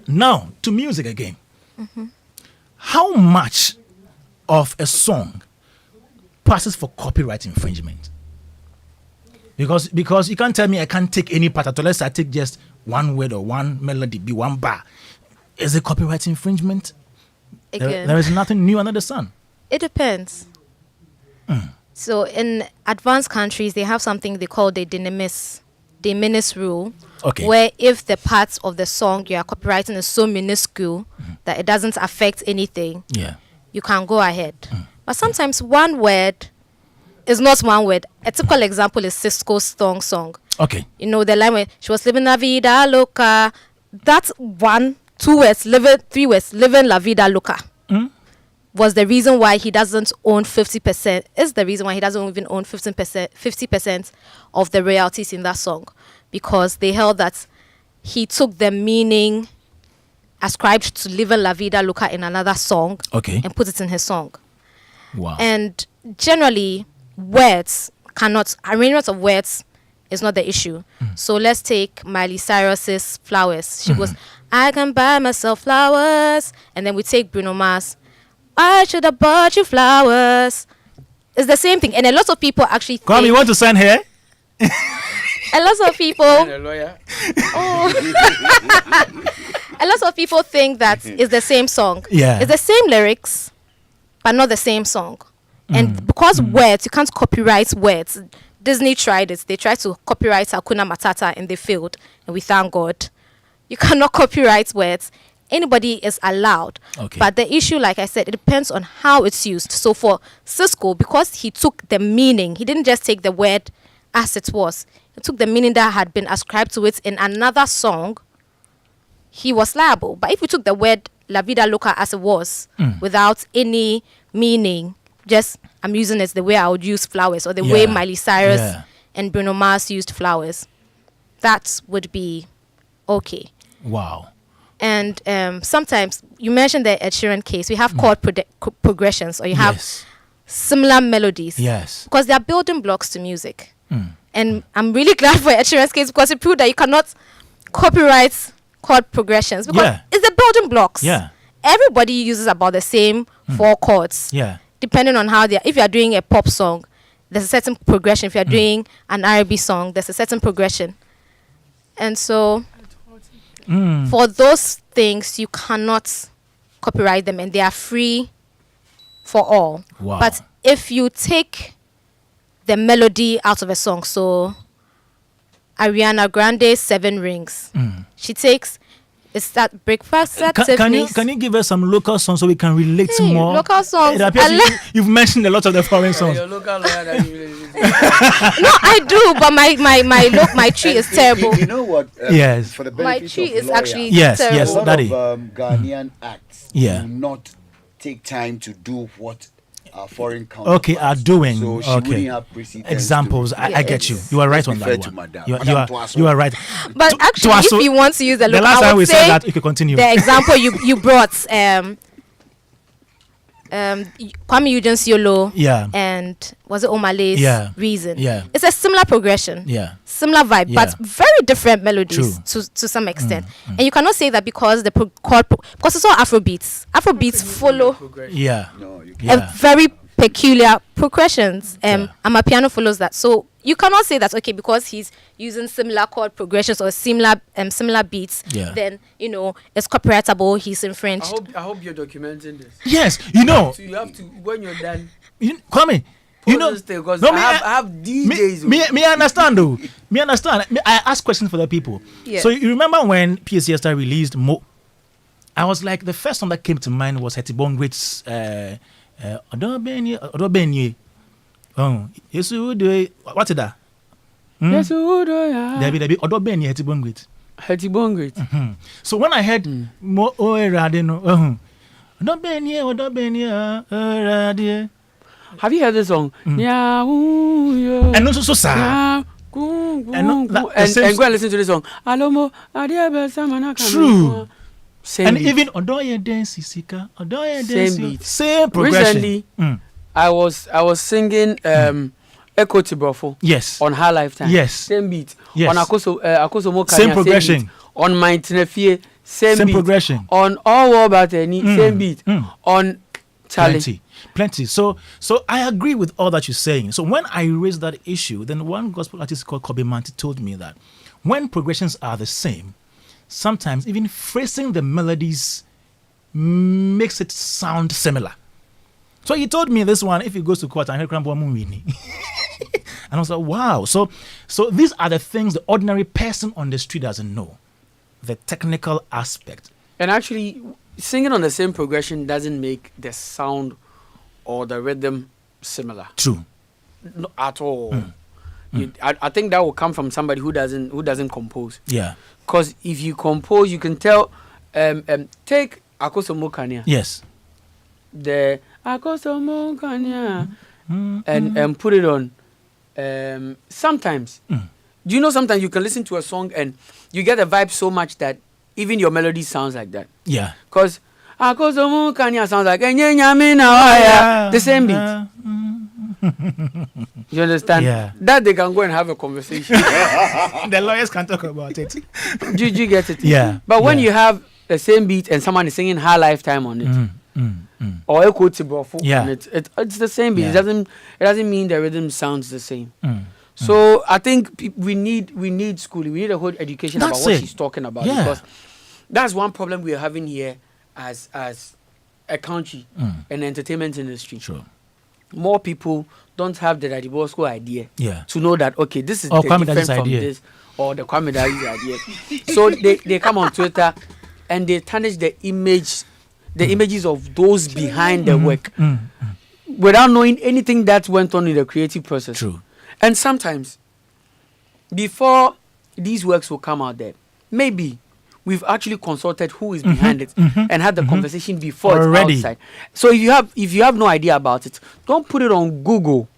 now to music again. How much of a song passes for copyright infringement? Because you can't tell me I can't take any part at all. Unless I take just one word or one melody, be one bar. Is it copyright infringement? Again, There is nothing new under the sun. it depends. So in advanced countries, they have something they call the de minimis rule, Okay. where if the parts of the song you are copyrighting is so minuscule that it doesn't affect anything, Yeah. you can go ahead. But sometimes one word is not one word. A typical example is Cisco's song. Okay. You know, the line where she was living la vida loca. That's 1, 2 words, three words, living la vida loca. Was the reason why he doesn't own 50%, is the reason why he doesn't even own 50% of the royalties in that song. Because they held that he took the meaning ascribed to living la vida loca in another song Okay. and put it in his song. Wow. And generally, arrangement of words is not the issue. So let's take Miley Cyrus's Flowers. She goes, I can buy myself flowers. And then we take Bruno Mars, I should have bought you flowers. It's the same thing. And a lot of people actually Kwame, you want to sign here? a lot of people A lawyer. a lot of people think that it's the same song. Yeah. It's the same lyrics, but not the same song. And because words, you can't copyright words. Disney tried it. They tried to copyright Hakuna Matata and they failed. And we thank God. You cannot copyright words. Anybody is allowed. Okay. But the issue, like I said, it depends on how it's used. So for Cisco, because he took the meaning, he didn't just take the word as it was. He took the meaning that had been ascribed to it in another song. He was liable. But if you took the word La Vida Loca as it was, without any meaning, just I'm using it the way I would use flowers, or the way Yeah. Miley Cyrus Yeah. and Bruno Mars used flowers, that would be okay. Wow. And sometimes you mentioned the Ed Sheeran case. We have chord progressions, or you have Yes. similar melodies. Yes. Because they are building blocks to music. And I'm really glad for Ed Sheeran's case because it proved that you cannot copyright chord progressions because Yeah. it's the building blocks. Yeah. Everybody uses about the same 4 chords. Yeah. Depending on how if you are doing a pop song, there's a certain progression. If you're doing an R&B song, there's a certain progression. And so for those things, you cannot copyright them and they are free for all. Wow. But if you take the melody out of a song, so Ariana Grande's 7 Rings, she takes, it's that breakfast at Can Tiffany's. you give us some local songs so we can relate Hey, more? local songs. It appears I love- you've mentioned a lot of the foreign songs. Your local lawyer that you No, I do, but my tree is terrible. You know what? Yes. For the My benefit tree of is lawyer, actually Yes, terrible. yes, a lot Daddy. of Ghanaian acts Yeah. do not take time to do what our foreign Okay, are counterparts doing. So she Okay. wouldn't have precedence Examples. to- I get you. Yes. You are right on Refer that to one. Madam. You Madam are Tuaso. right. But actually, if you want to use the the local, last I time we would said say that, you could continue. the example you brought, Kwame Eugene's YOLO Yeah. and was it Omalay's Yeah. Reason? Yeah. It's a similar progression. Yeah. Similar vibe, Yeah. but very different melodies True. to some extent. And you cannot say that because the because it's all Afrobeats. Afrobeats follow Yeah. No, you Yeah. a very peculiar progressions. Yeah. Amapiano follows that. So you cannot say that okay because he's using similar chord progressions or similar beats. Yeah. Then it's copyrightable. He's infringed. I hope you're documenting this. Yes, So you have to when you're done. Kwame, Because no, me, I have DJs. me understand though. Me understand. I ask questions for the people. Yeah. So you remember when PSC released Mo? I was like, the first one that came to mind was Hetty Bongrit's Odobenye. Oh, yes, what is that? Yes, yeah. Debbie Odobenye Hetty Bongrit. Hetty Bongrit. So when I heard Mo Radino, Odobenye Radie. Have you heard this song? Yeah. And also so sad. And go and listen to this song. Alomo, True. Same And beat. even Odoye Dance Sika, Odoye Same Dance, beat. same progression. Recently, I was singing Echo Tibrofo Yes. on High Lifetime. Yes. Same beat. Yes. On Akoso Mokanya. Same progression. Beat. On My Tenefie. Same Same beat. progression. On All War Bateni. Same beat. On Charlie. Plenty. So I agree with all that you're saying. So when I raised that issue, then one gospel artist called Kobe Manti told me that when progressions are the same, sometimes even phrasing the melodies makes it sound similar. So he told me this one, if he goes to court, and and I was like, wow. So these are the things the ordinary person on the street doesn't know. The technical aspect. And actually, singing on the same progression doesn't make the sound or the rhythm similar. True. Not at all. I think that will come from somebody who doesn't compose. Yeah. Because if you compose, you can tell. Take Akoso Mokanya. Yes. The Akoso Mokanya, and put it on. Sometimes, do you know? Sometimes you can listen to a song and you get a vibe so much that even your melody sounds like that. Yeah. Because Akoso Mokanya sounds like the same beat. You understand? Yeah. That they can go and have a conversation. The lawyers can talk about it. Do you get it? Yeah. But when Yeah. you have the same beat and someone is singing High Lifetime on it, or Echo Tibrofo Yeah. on it, it's the same beat. Yeah. It doesn't mean the rhythm sounds the same. So I think we need schooling. We need a whole education That's about what it. she's talking about, Yeah. because that's one problem we are having here as a country and entertainment industry. Sure. More people don't have the Daddy Bosco idea Yeah. to know that okay, this is Or the Kwame different Dadie's from idea. this, or the Kwame Dadie's idea. So they come on Twitter and they tarnish the images of those behind the work without knowing anything that went on in the creative process. True. And sometimes before these works will come out there, maybe we've actually consulted who is behind it and had the conversation before Already. it's outside. So if you have no idea about it, don't put it on Google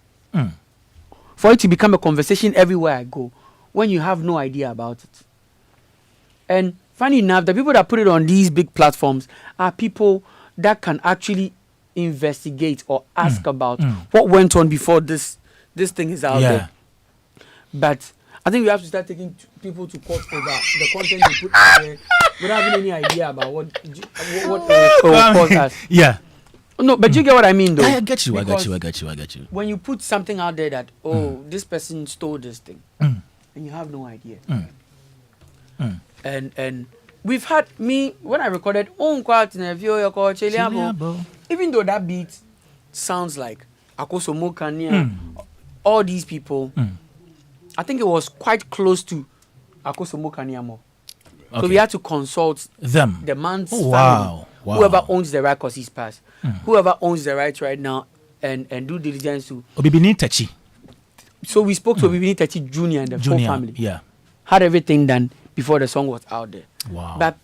for it to become a conversation everywhere I go when you have no idea about it. And funny enough, the people that put it on these big platforms are people that can actually investigate or ask about what went on before this thing is out there. But I think we have to start taking people to court over the content you put out there without having any idea about what cause us. Yeah. No, but you get what I mean, though. I get you. Because when you put something out there that this person stole this thing, and you have no idea, and we've had when I recorded even though that beat sounds like Akoso Mokanya, all these people, I think it was quite close to Akoso Mokanya more. Okay. So we had to consult Them. the man's family, Wow. whoever owns the right, because he's passed, whoever owns the right now, and do diligence to. Obibini Techi. So we spoke to Obibini Techi Jr. and the whole family. Yeah. Had everything done before the song was out there. Wow. But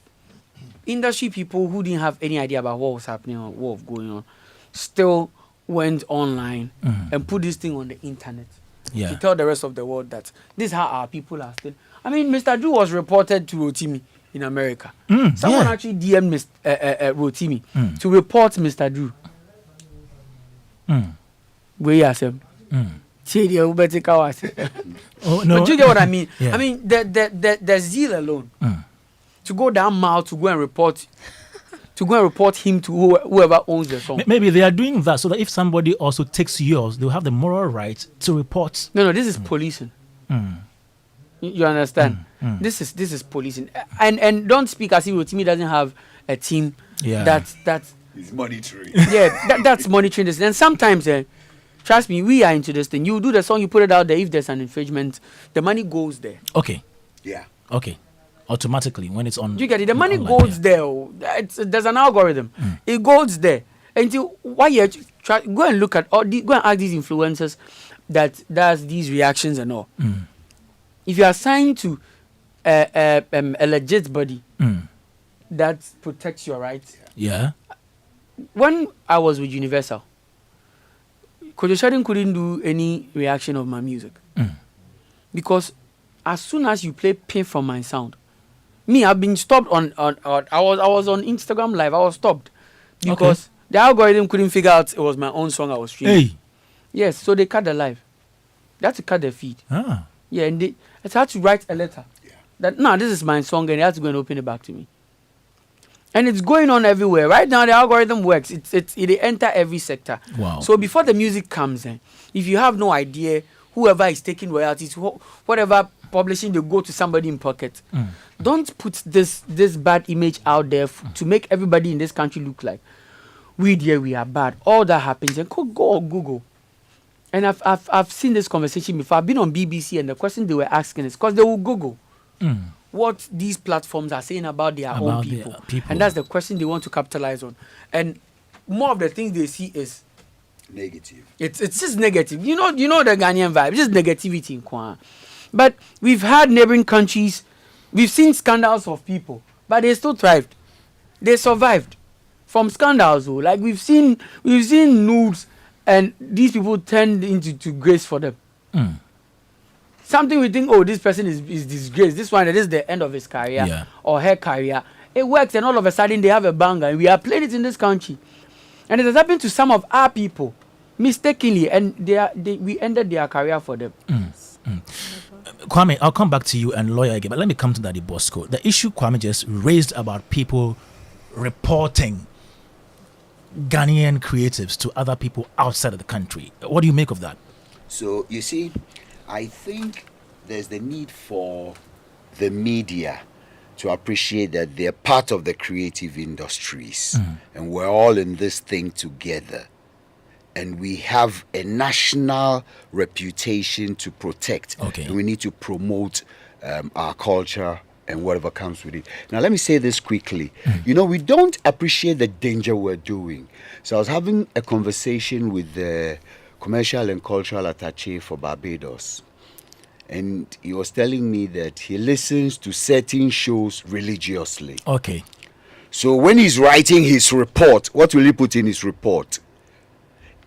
industry people who didn't have any idea about what was happening or what was going on still went online and put this thing on the internet Yeah. to tell the rest of the world that this is how our people are still. I mean, Mr. Drew was reported to Rotimi in America. Someone yeah. actually DM'd Rotimi to report Mr. Drew. Where you them? See the Ubeti Kawase. Oh no. But you get what I mean? Yeah. I mean, the zeal alone to go down mile to go and report him to whoever owns the song. Maybe they are doing that so that if somebody also takes yours, they'll have the moral right to report. No, this is policing. You understand? This is policing. And don't speak as if your team doesn't have a team that's He's monitoring. that's monitoring this. And sometimes, trust me, we are into this thing. You do the song, you put it out there. If there's an infringement, the money goes there. Okay. Yeah. Okay. Automatically when it's on. You get it? The money online, goes there. There's an algorithm. It goes there. Until why you go and look at go and ask these influencers that does these reactions and all. If you are assigned to a legit body that protects your rights. Yeah. When I was with Universal, Kojo Shadin couldn't do any reaction of my music because as soon as you play Pin from my sound, I've been stopped on I was on Instagram Live. I was stopped because the algorithm couldn't figure out it was my own song I was streaming. Hey. Yes, so they cut the live. They had to cut the feed. Ah. Yeah, and they had to write a letter that this is my song, and they had to go and open it back to me. And it's going on everywhere. Right now, the algorithm works. It enter every sector. Wow. So before the music comes in, if you have no idea, whoever is taking royalties, whatever publishing, they go to somebody in pocket. Don't put this bad image out there to make everybody in this country look like we are bad. All that happens, and go on Google. And I've seen this conversation before. I've been on BBC, and the question they were asking is because they will Google what these platforms are saying about their own people. And that's the question they want to capitalize on. And more of the things they see is Negative. It's just negative. You know the Ghanaian vibe, just negativity in Kwan. But we've had neighboring countries, we've seen scandals of people, but they still thrived. They survived from scandals. Though. Like we've seen nudes, and these people turned into grace for them. Something we think, this person is disgraced. This is the end of his career or her career. It works, and all of a sudden they have a banger, and we are playing it in this country. And it has happened to some of our people mistakenly, and we ended their career for them. Kwame, I'll come back to you and lawyer again, but let me come to Daddy Bosco. The issue Kwame just raised about people reporting Ghanaian creatives to other people outside of the country. What do you make of that? So, you see, I think there's the need for the media to appreciate that they're part of the creative industries and we're all in this thing together. And we have a national reputation to protect. And we need to promote our culture and whatever comes with it. Now, let me say this quickly. We don't appreciate the danger we're doing. So I was having a conversation with the commercial and cultural attaché for Barbados. And he was telling me that he listens to certain shows religiously. So when he's writing his report, what will he put in his report?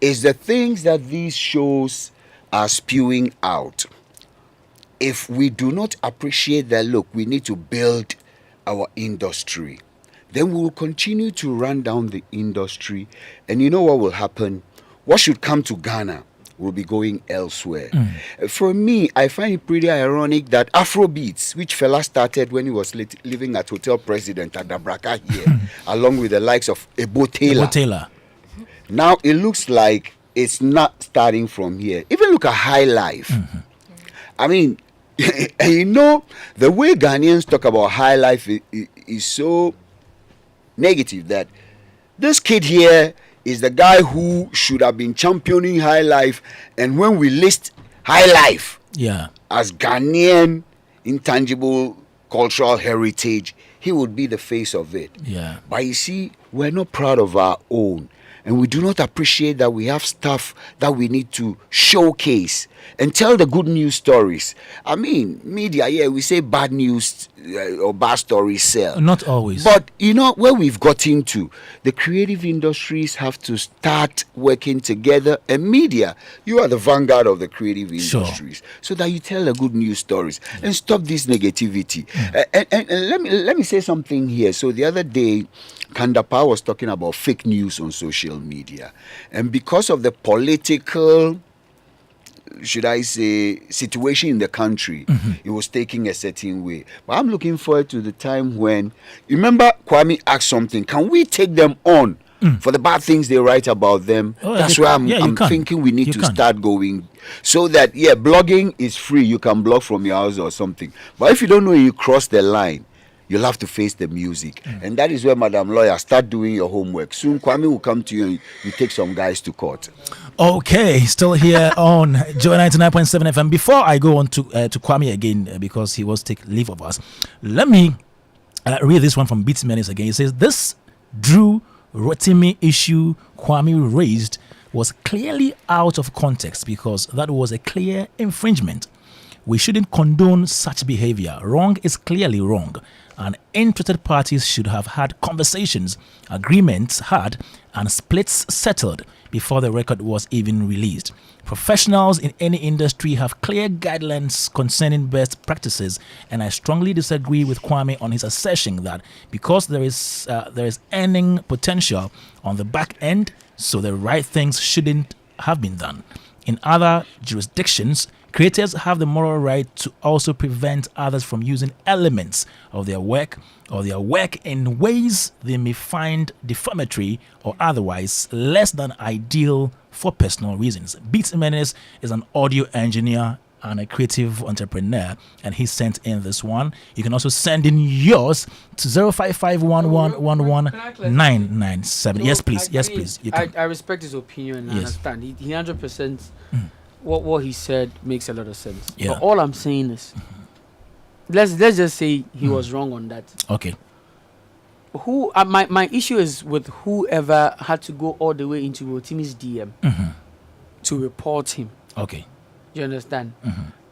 Is the things that these shows are spewing out. If we do not appreciate that, look, we need to build our industry, then we will continue to run down the industry. And you know what will happen? What should come to Ghana will be going elsewhere. For me, I find it pretty ironic that Afrobeats, which fella started when he was living at Hotel President at Dabraka here, along with the likes of Ebo Taylor. Now it looks like it's not starting from here. Even look at High Life. I mean, the way Ghanaians talk about High Life is so negative that this kid here is the guy who should have been championing High Life, and when we list High Life as Ghanaian intangible cultural heritage, he would be the face of it. But you see, we're not proud of our own, and we do not appreciate that we have stuff that we need to showcase. and tell the good news stories. I mean, media, yeah, we say bad news or bad stories sell. Not always. But you know where we've gotten to, the creative industries have to start working together, and media, you are the vanguard of the creative industries, so that you tell the good news stories and stop this negativity. And let me say something here. So the other day, Kandapa was talking about fake news on social media, and because of the political, should I say, situation in the country, it was taking a certain way. But I'm looking forward to the time when, remember, Kwame asked something, can we take them on for the bad things they write about them? That's why I'm thinking we need to start going, so that, blogging is free. You can blog from your house or something. But if you don't know, you cross the line, you'll have to face the music. And that is where, Madam Lawyer, start doing your homework. Soon Kwame will come to you and you take some guys to court. Okay, still here on Joy 99.7 FM. Before I go on to Kwame again, because he was take leave of us, let me read this one from Beats Menace again. It says, this Drew Rotimi issue Kwame raised was clearly out of context because that was a clear infringement. We shouldn't condone such behavior. Wrong is clearly wrong. And interested parties should have had conversations, agreements had, and splits settled before the record was even released. Professionals in any industry have clear guidelines concerning best practices, and I strongly disagree with Kwame on his assertion that because there is earning potential on the back end, so the right things shouldn't have been done. In other jurisdictions, creators have the moral right to also prevent others from using elements of their work in ways they may find defamatory or otherwise less than ideal for personal reasons. Beats Menace is an audio engineer and a creative entrepreneur, and he sent in this one. You can also send in yours to 05511119997. Yes, please. Yes, please. You can. I respect his opinion and I understand. He 100%. What he said makes a lot of sense. Yeah. But all I'm saying is, let's just say he was wrong on that. Okay. My issue is with whoever had to go all the way into Rotimi's DM to report him. Okay. You understand?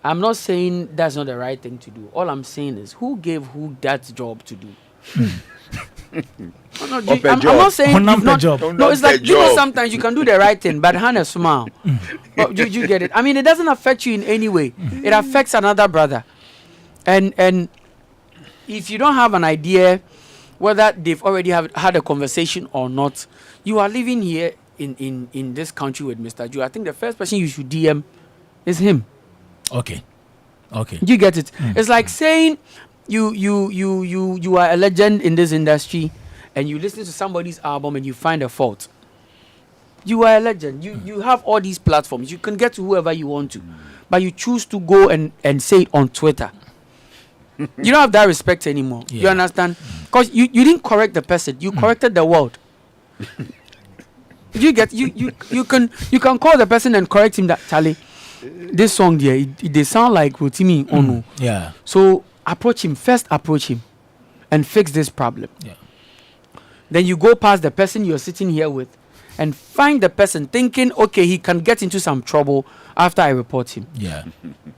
I'm not saying that's not the right thing to do. All I'm saying is, who gave who that job to do? I'm not saying you've not, job. no, it's like, you know, sometimes you can do the right thing, but hand a smile. But you get it? I mean, it doesn't affect you in any way. It affects another brother. And if you don't have an idea whether they've already had a conversation or not, you are living here in this country with Mr. Joe. I think the first person you should DM is him. Okay. You get it? It's like saying you are a legend in this industry and you listen to somebody's album and you find a fault. You are a legend. You have all these platforms. You can get to whoever you want to, but you choose to go and say it on Twitter. You don't have that respect anymore. You understand? Because you didn't correct the person. You corrected the world. You can call the person and correct him that, Charlie, this song there, they sound like Rotimi Ono. Yeah. So approach him and fix this problem. Yeah. Then you go past the person you're sitting here with and find the person thinking, okay, he can get into some trouble after I report him. Yeah.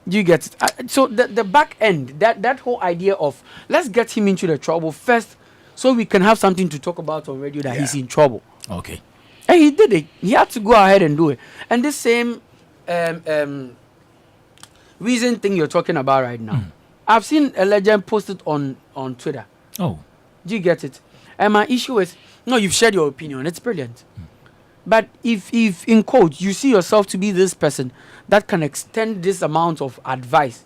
You get it? So the back end, that whole idea of let's get him into the trouble first so we can have something to talk about on radio that he's in trouble. Okay. And he did it. He had to go ahead and do it. And this same reason thing you're talking about right now, I've seen a legend post it on Twitter. Oh. Do you get it? And my issue is, no, you've shared your opinion. It's brilliant. But if in quote, you see yourself to be this person that can extend this amount of advice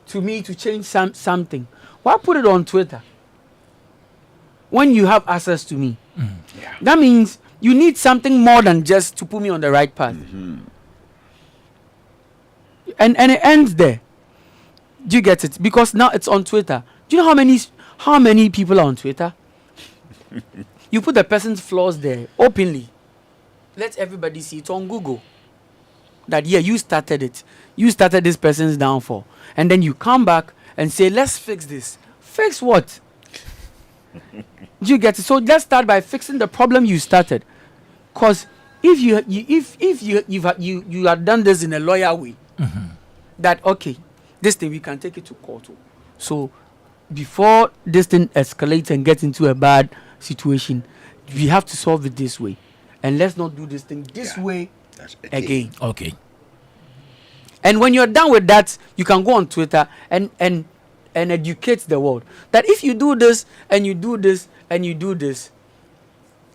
to me to change something, why put it on Twitter when you have access to me? That means you need something more than just to put me on the right path. And it ends there. Do you get it? Because now it's on Twitter. Do you know how many people are on Twitter? You put the person's flaws there openly. Let everybody see it on Google. That you started it. You started this person's downfall. And then you come back and say, let's fix this. Fix what? Do you get it? So let's start by fixing the problem you started. Because you have done this in a lawyer way, that okay, this thing we can take it to court. So before this thing escalates and gets into a bad situation, we have to solve it this way, and let's not do this thing this way again. Okay. And when you're done with that, you can go on Twitter and educate the world that if you do this and you do this and you do this,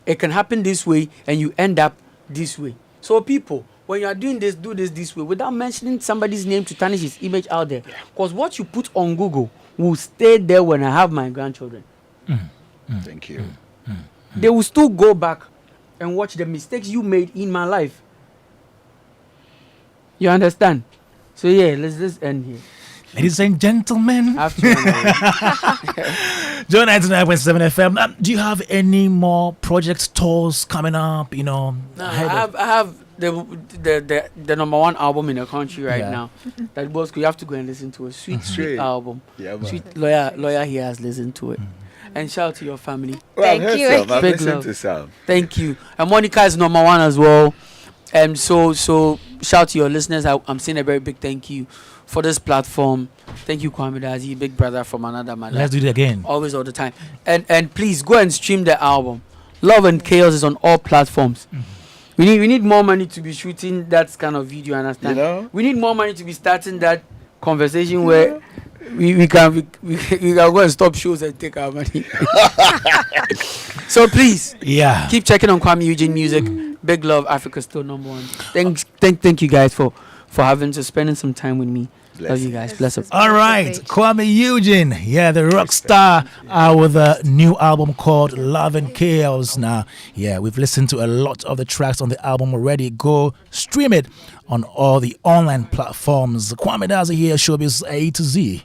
it can happen this way and you end up this way. So people, when you are doing this, do this way without mentioning somebody's name to tarnish his image out there. Because what you put on Google will stay there when I have my grandchildren. Thank you. They will still go back and watch the mistakes you made in my life. You understand? So yeah, let's just end here. Ladies and gentlemen, After Joe 99.7 FM. Do you have any more projects, tours coming up? You know, No, I ahead of- have the number one album in the country right Yeah. now. That was you have to go and listen to a sweet Straight. album. Yeah, man. Sweet lawyer here has listened to it. And shout out to your family. Well, I've Thank heard you. some. I've Big listened love. to some. Thank you. And Monica is number one as well. So shout out to your listeners. I'm saying a very big thank you for this platform. Thank you, Kwame Dadzie, big brother from another mother. Let's do it again. Always, all the time. And please go and stream the album. Love and Chaos is on all platforms. We need more money to be shooting that kind of video. Understand? You know? We need more money to be starting that conversation where we can go and stop shows and take our money. So please Yeah. keep checking on Kwame Eugene music. Big love, Africa still number one. Thank you guys for spending some time with me. Love you guys. Bless up. All right, Kwame Eugene, yeah, the rock star, with a new album called Love and Chaos. Now, yeah, we've listened to a lot of the tracks on the album already. Go stream it on all the online platforms. Kwame Dadzie here, Showbiz A to Z.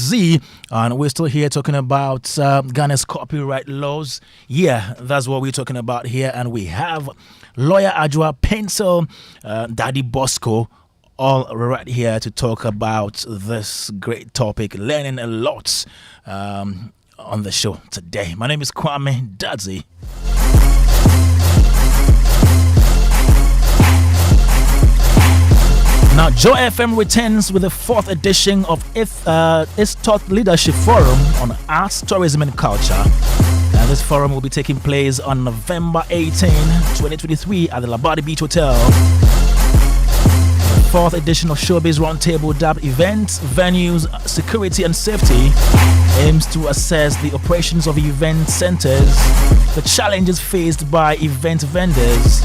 Z, and we're still here talking about Ghana's copyright laws. Yeah, that's what we're talking about here, and we have lawyer Ajua Pencil, Daddy Bosco, all right here to talk about this great topic, learning a lot on the show today. My name is Kwame Dadzie. Now, Joy FM returns with the 4th edition of its Thought Leadership Forum on Arts, Tourism and Culture. And this forum will be taking place on November 18, 2023 at the Labadi Beach Hotel. The 4th edition of Showbiz Roundtable dubbed Events, Venues, Security and Safety aims to assess the operations of event centers, the challenges faced by event vendors,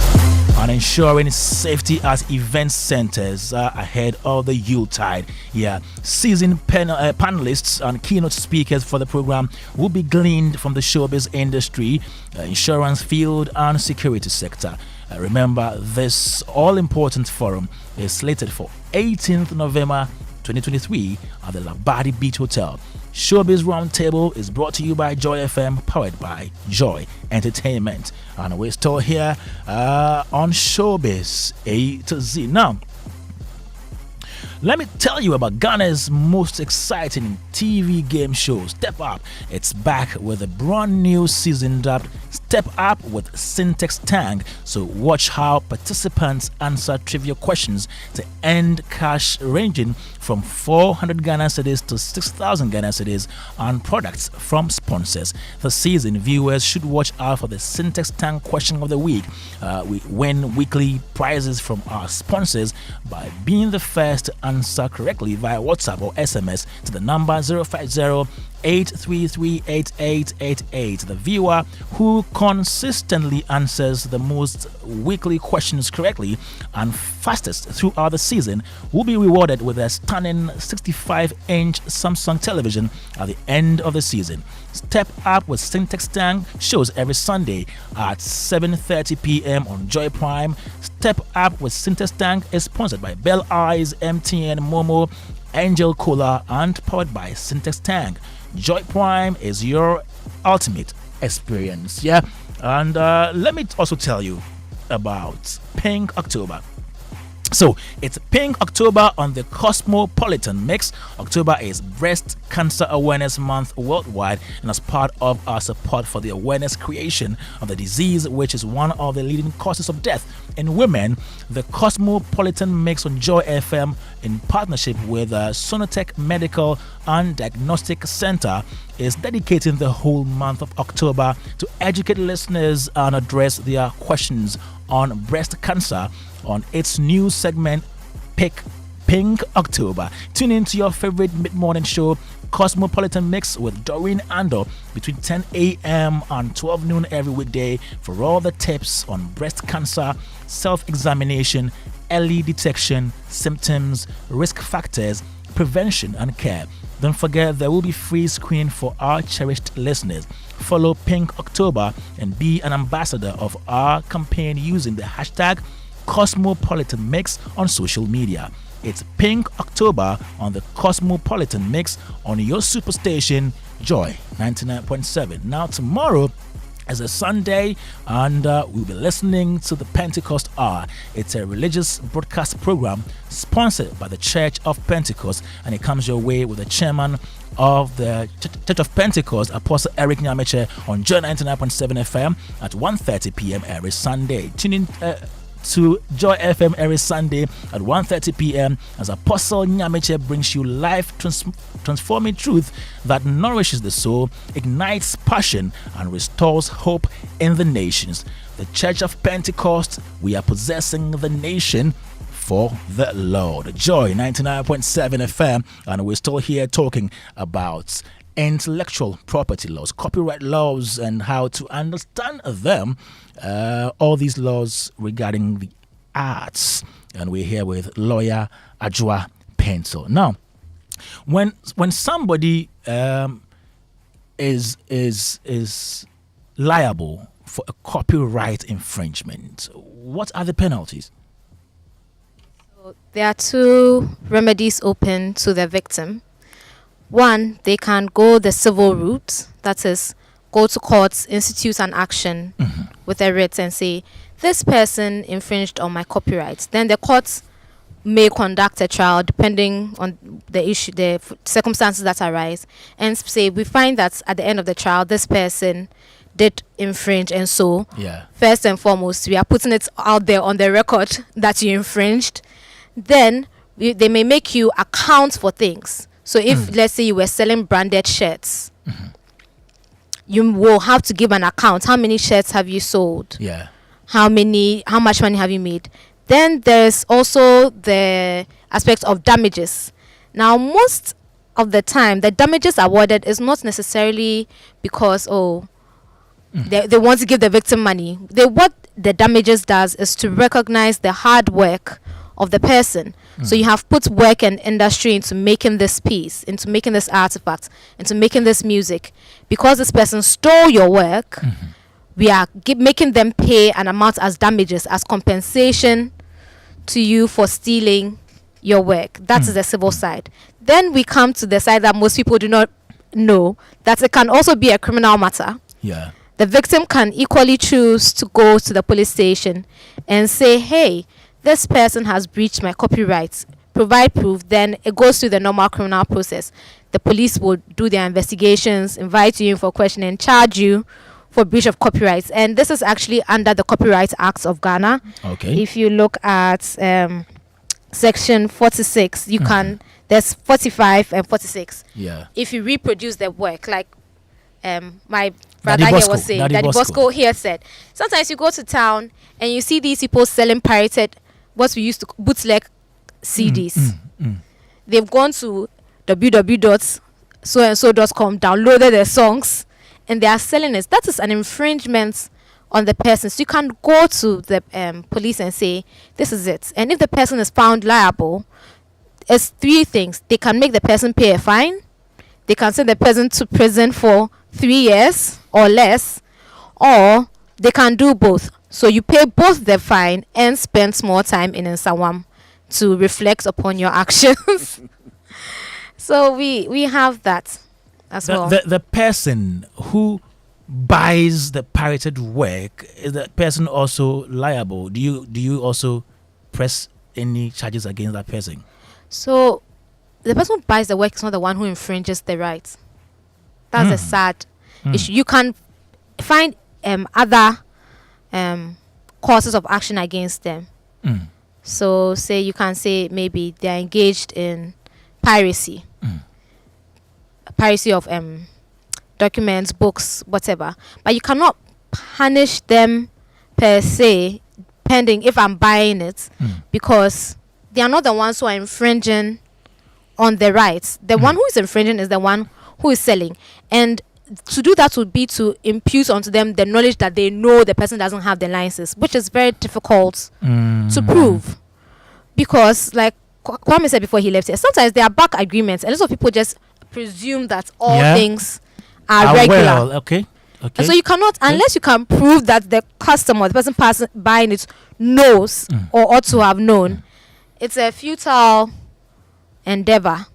and ensuring safety at event centers ahead of the Yuletide. Yeah, seasoned panelists and keynote speakers for the program will be gleaned from the showbiz industry, insurance field, and security sector. Remember, this all-important forum is slated for 18th November 2023 at the Labadi Beach Hotel. Showbiz Roundtable is brought to you by Joy FM, powered by Joy Entertainment. And we're still here on Showbiz A to Z. Now, let me tell you about Ghana's most exciting TV game show, Step Up. It's back with a brand new season dubbed Step Up with Syntax Tang. So watch how participants answer trivia questions to earn cash ranging from 400 Ghana cedis to 6,000 Ghana cedis and products from sponsors. The season, viewers should watch out for the Syntax Tang question of the week. We win weekly prizes from our sponsors by being the first to answer correctly via WhatsApp or SMS to the number 050-833-8888. The viewer who consistently answers the most weekly questions correctly and fastest throughout the season will be rewarded with a stunning 65-inch Samsung television at the end of the season. Step Up with Syntax Tang shows every Sunday at 7:30 p.m. on Joy Prime. Step Up with Syntax Tang is sponsored by Bell Eyes, MTN, Momo, Angel Cola, and powered by Syntax Tang. Joy Prime is your ultimate experience. Yeah, and let me also tell you about Pink October. So it's Pink October on the Cosmopolitan Mix. October is Breast Cancer Awareness Month worldwide, and as part of our support for the awareness creation of the disease, which is one of the leading causes of death in women, the Cosmopolitan Mix on Joy FM, in partnership with Sonotech Medical and Diagnostic Center, is dedicating the whole month of October to educate listeners and address their questions on breast cancer on its new segment Pink October. Tune in to your favorite mid-morning show, Cosmopolitan Mix, with Doreen Ando between 10 a.m. and 12 noon every weekday for all the tips on breast cancer, self-examination, early detection, symptoms, risk factors, prevention and care. Don't forget, there will be free screening for our cherished listeners. Follow Pink October and be an ambassador of our campaign using the hashtag Cosmopolitan Mix on social media. It's Pink October on the Cosmopolitan Mix on your superstation Joy 99.7. Now tomorrow is a Sunday, and we'll be listening to the Pentecost Hour. It's a religious broadcast program sponsored by the Church of Pentecost, and it comes your way with the chairman of the Church of Pentecost, Apostle Eric Nyameche, on Joy 99.7 FM at 1:30 p.m. every Sunday. Tune in to Joy FM every Sunday at 1:30 p.m. as Apostle Nyameche brings you life transforming truth that nourishes the soul, ignites passion, and restores hope in the nations. The Church of Pentecost, we are possessing the nation for the Lord. Joy 99.7 FM, and we're still here talking about intellectual property laws, copyright laws, and how to understand them. All these laws regarding the arts, and we're here with lawyer Ajua Pencil. Now, when somebody is liable for a copyright infringement, what are the penalties? There are two remedies open to the victim. One, they can go the civil route, that is, go to courts, institute an action with a writ and say, this person infringed on my copyright. Then the courts may conduct a trial depending on the issue, the circumstances that arise, and say, we find that at the end of the trial, this person did infringe, and so first and foremost, we are putting it out there on the record that you infringed. Then they may make you account for things. So if let's say you were selling branded shirts, you will have to give an account. How many shirts have you sold? How much money have you made? Then there's also the aspect of damages. Now, most of the time, the damages awarded is not necessarily because they want to give the victim money. What the damages does is to recognize the hard work of the person. So you have put work and industry into making this piece, into making this artifact, into making this music. Because this person stole your work, we are making them pay an amount as damages, as compensation to you for stealing your work. That's the civil side. Then we come to the side that most people do not know, that it can also be a criminal matter. The victim can equally choose to go to the police station and say, hey, this person has breached my copyright, provide proof. Then it goes through the normal criminal process. The police will do their investigations, invite you in for questioning, and charge you for breach of copyright. And this is actually under the Copyright Act of Ghana. If you look at section 46, you can, there's 45 and 46. If you reproduce the work, like my brother here was saying, Daddy Bosco here said, sometimes you go to town and you see these people selling pirated, what we used to bootleg CDs. They've gone to www.soandso.com, downloaded their songs, and they are selling it. That is an infringement on the person. So you can go to the police and say, this is it. And if the person is found liable, it's three things. They can make the person pay a fine. They can send the person to prison for 3 years or less, or they can do both. So you pay both the fine and spend more time in Nsawam to reflect upon your actions. So we have that as well. The person who buys the pirated work, is that person also liable? Do you also press any charges against that person? So the person who buys the work is not the one who infringes the rights. That's a sad issue. You can find other causes of action against them. So say you can say maybe they're engaged in piracy. Piracy of documents, books, whatever. But you cannot punish them per se, pending if I'm buying it, because they are not the ones who are infringing on the rights. The one who is infringing is the one who is selling. And to do that would be to impute onto them the knowledge that they know the person doesn't have the license, which is very difficult to prove. Because, like Kwame said before he left here, sometimes there are back agreements, and a lot of people just presume that all things are regular. Well, And so you cannot, unless you can prove that the customer, the person buying it, knows or ought to have known, it's a futile endeavor.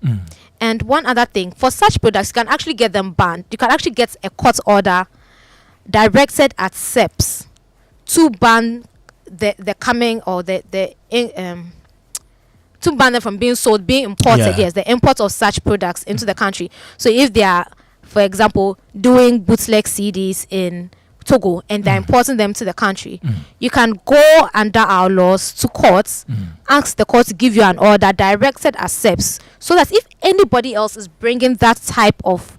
And one other thing, for such products, you can actually get them banned. You can actually get a court order directed at SEPs to ban the coming or to ban them from being sold, being imported. Yes, the import of such products into the country. So if they are, for example, doing bootleg CDs in Togo and they're importing them to the country, you can go under our laws to courts, ask the court to give you an order directed at SEPs, so that if anybody else is bringing that type of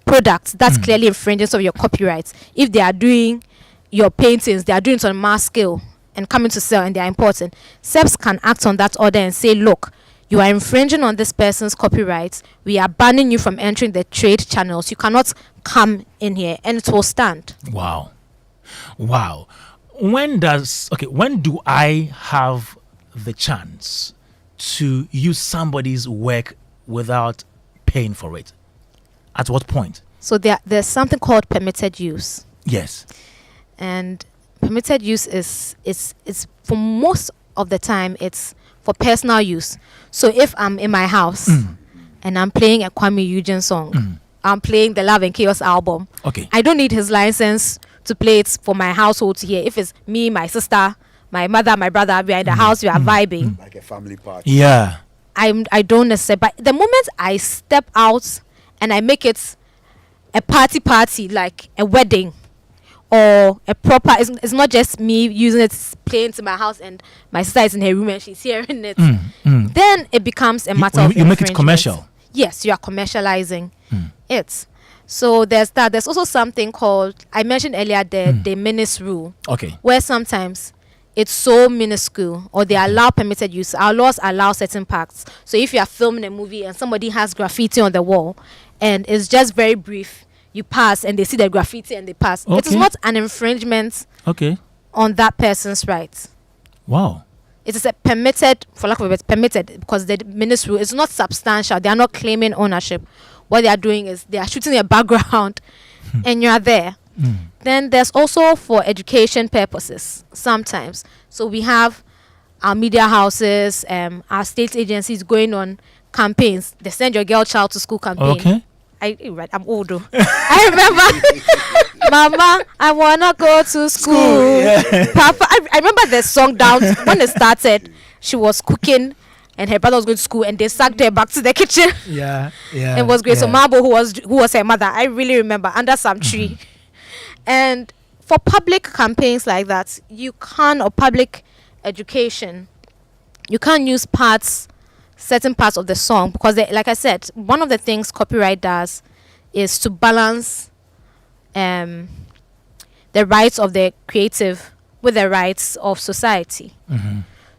products that's clearly infringing of your copyrights, if they are doing your paintings, they are doing it on a mass scale and coming to sell and they are importing, SEPs can act on that order and say, look, you are infringing on this person's copyrights. We are banning you from entering the trade channels. You cannot come in here, and it will stand. Wow. When do I have the chance to use somebody's work without paying for it? At what point? So there's something called permitted use. Yes. And permitted use is for most of the time it's for personal use. So if I'm in my house and I'm playing a Kwame Eugene song. I'm playing the Love and Chaos album. Okay. I don't need his license to play it for my household to hear. If it's me, my sister, my mother, my brother, we are in the house, we are vibing. Like a family party. Yeah. I don't necessarily. But the moment I step out and I make it a party, like a wedding or a proper, it's not just me using it, playing to my house and my sister is in her room and she's hearing it. Then it becomes a matter of you make it infringement. commercial. Yes, you are commercializing it. So there's that. There's also something called, I mentioned earlier, the de minimis rule, Okay. where sometimes it's so minuscule or they allow permitted use. Our laws allow certain parts. So if you are filming a movie and somebody has graffiti on the wall and it's just very brief, you pass and they see the graffiti and they pass. It is Okay. not an infringement Okay. on that person's rights. Wow. It is a permitted, for lack of a word, permitted, because the ministry is not substantial. They are not claiming ownership. What they are doing is they are shooting a background and you are there. Then there's also for education purposes sometimes. So we have our media houses, our state agencies going on campaigns. They send your girl child to school campaign. Okay. I'm old though. I remember, Mama, I wanna go to school. Papa, I remember the song down when it started. She was cooking, and her brother was going to school, and they sacked her back to the kitchen. Yeah. Yeah. It was great. So yeah. Marble, who was her mother, I really remember under some tree. And for public campaigns like that, or public education, you can't use certain parts of the song because like I said, one of the things copyright does is to balance the rights of the creative with the rights of society.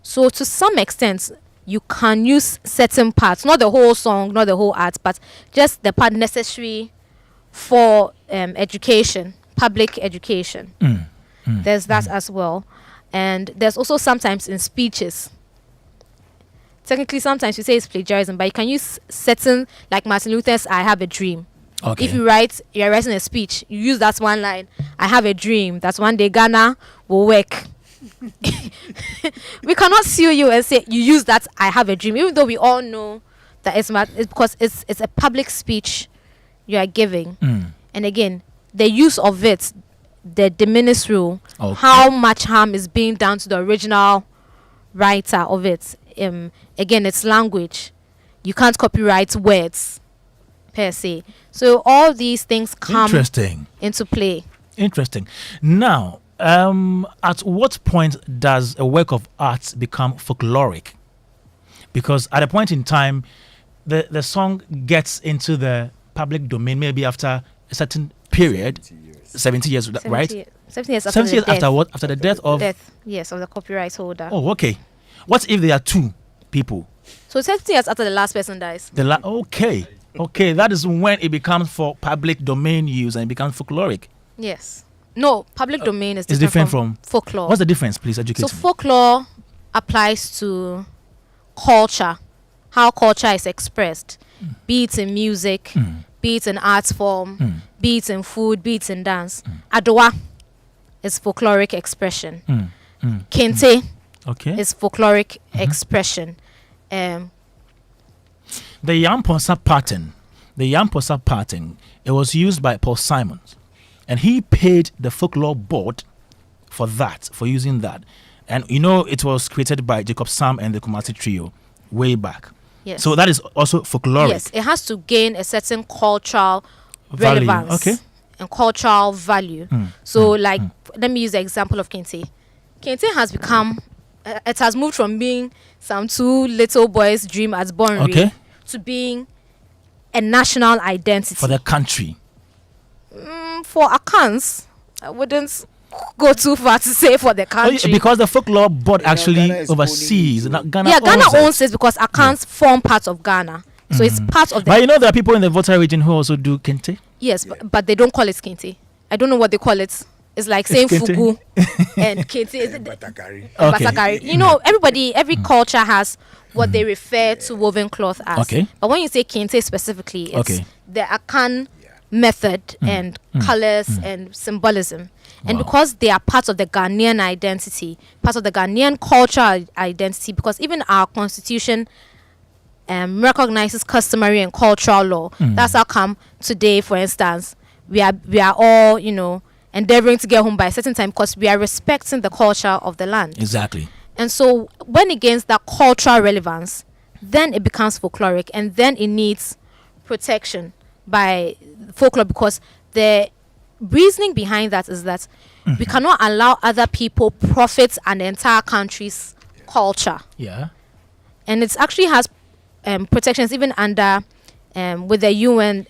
So to some extent you can use certain parts, not the whole song, not the whole art, but just the part necessary for education, public education. There's that as well. And there's also sometimes in speeches, technically sometimes you say it's plagiarism, but you can use certain, like Martin Luther's I have a dream. Okay. If you're writing a speech, you use that one line, I have a dream that one day Ghana will work. We cannot sue you and say you use that I have a dream, even though we all know that it's because it's a public speech you are giving. And again, the use of it, the de minimis rule, Okay. how much harm is being done to the original writer of it. Again, it's language. You can't copyright words per se. So all these things come Interesting. into play. Interesting. Now, at what point does a work of art become folkloric? Because at a point in time, the song gets into the public domain maybe after a certain period, 70 years, right? 70 years after 70 the years death. after what? After the death of... Yes, of the copyright holder. Oh, okay. What if there are two people? So 70 years after the last person dies. Okay, that is when it becomes for public domain use and it becomes folkloric. Yes. No, public domain is It's different, different from folklore. What's the difference, please? Educate So me. folklore applies to culture, how culture is expressed, be it in music, be it in art form, be it in food, be it in dance. Adowa is folkloric expression. Kente is folkloric expression. The Yamposa pattern, it was used by Paul Simons, and he paid the folklore board for using that. And you know, it was created by Jacob Sam and the Kumasi Trio way back. Yes. So that is also folkloric. Yes, it has to gain a certain cultural Value, relevance okay. and cultural value. So, let me use the example of Kente. Kente has become, it has moved from being some two little boys' dream as born Okay. to being a national identity. For the country. For accounts, I wouldn't go too far to say for the country. Because the folklore board actually Ghana is oversees. owning it. Ghana Ghana owns it. owns it because accounts form part of Ghana. So it's part of the... But you know there are people in the Volta region who also do Kente. Yes, but they don't call it Kente. I don't know what they call it. It's like saying Kente. Fugu and Kente. Is it Batakari. Okay. Basakari? You know, every culture has what they refer to woven cloth as. Okay. But when you say Kente specifically, it's Okay. the Akan method and colors and symbolism. And because they are part of the Ghanaian identity, part of the Ghanaian cultural identity, because even our constitution recognizes customary and cultural law. That's how come today, for instance, we are all, endeavoring to get home by a certain time because we are respecting the culture of the land. Exactly. And so when it gains that cultural relevance, then it becomes folkloric, and then it needs protection by folklore, because the reasoning behind that is that we cannot allow other people profit an entire country's culture. Yeah. And it actually has protections even under with the UN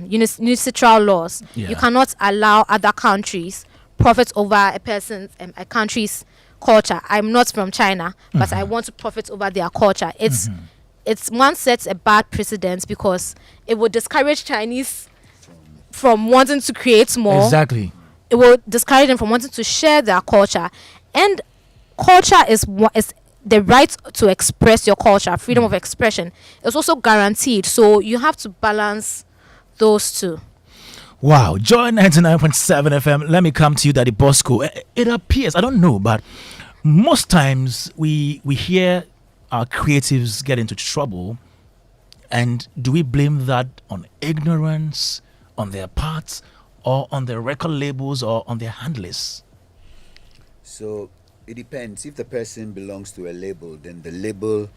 unilateral laws. Yeah. You cannot allow other countries profit over a country's culture. I'm not from China, but I want to profit over their culture. It's one sets a bad precedent because it would discourage Chinese from wanting to create more. Exactly. It will discourage them from wanting to share their culture. And culture is the right to express your culture, freedom of expression. It's also guaranteed. So you have to balance those two. Wow. Joy 99.7 FM. Let me come to you, Daddy Bosco. It appears, I don't know, but most times we hear our creatives get into trouble. And do we blame that on ignorance, on their parts, or on their record labels, or on their handlers? So it depends. If the person belongs to a label, then the label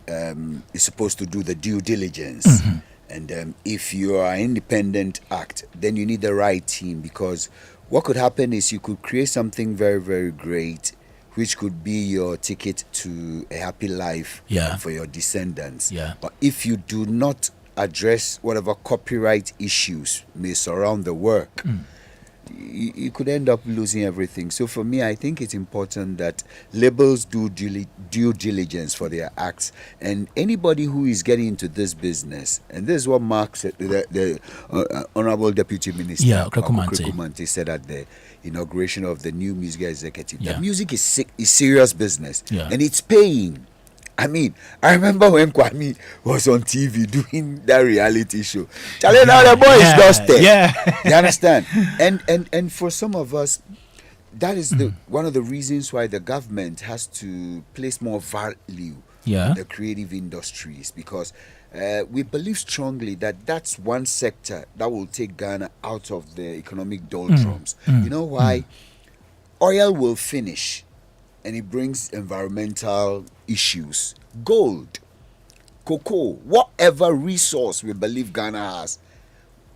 is supposed to do the due diligence. And if you are an independent act, then you need the right team, because what could happen is you could create something very, very great, which could be your ticket to a happy life for your descendants. Yeah. But if you do not address whatever copyright issues may surround the work, you could end up losing everything. So for me, I think it's important that labels do due diligence for their acts, and anybody who is getting into this business, and this is what Mark said, the Honorable Deputy Minister Kuami said at the inauguration of the new music executive, that music is serious business, and it's paying. I mean, I remember when Kwame was on TV doing that reality show. Charlie, now the boy is dusted. Yeah. You understand? And for some of us, that is one of the reasons why the government has to place more value in the creative industries, because we believe strongly that that's one sector that will take Ghana out of the economic doldrums. You know why? Oil will finish, and it brings environmental issues. Gold, cocoa, whatever resource we believe Ghana has,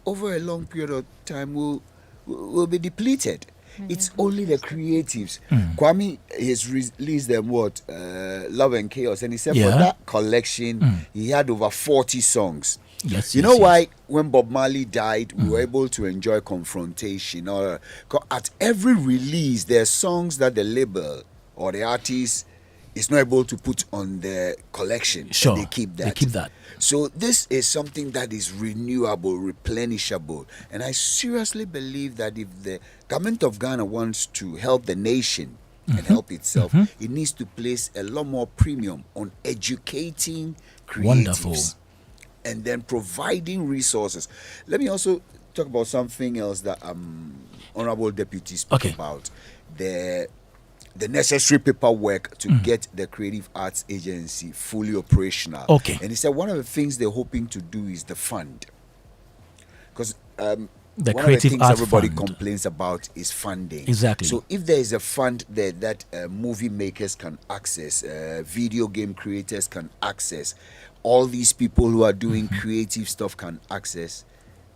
over a long period of time will be depleted. It's only the creatives. Kwame has released them Love and Chaos, and he said for that collection he had over 40 songs. You know why when Bob Marley died, we were able to enjoy Confrontation, or at every release there are songs that the label or the artist is not able to put on the collection. Sure. They keep that. They keep that. So this is something that is renewable, replenishable. And I seriously believe that if the government of Ghana wants to help the nation and help itself, it needs to place a lot more premium on educating creatives. Wonderful. And then providing resources. Let me also talk about something else that Honorable Deputy spoke about. The necessary paperwork to get the Creative Arts Agency fully operational. Okay. And he said one of the things they're hoping to do is the fund. Because the one of the Creative things Arts everybody Fund. complains about is funding. Exactly. So if there is a fund there that movie makers can access, video game creators can access, all these people who are doing creative stuff can access,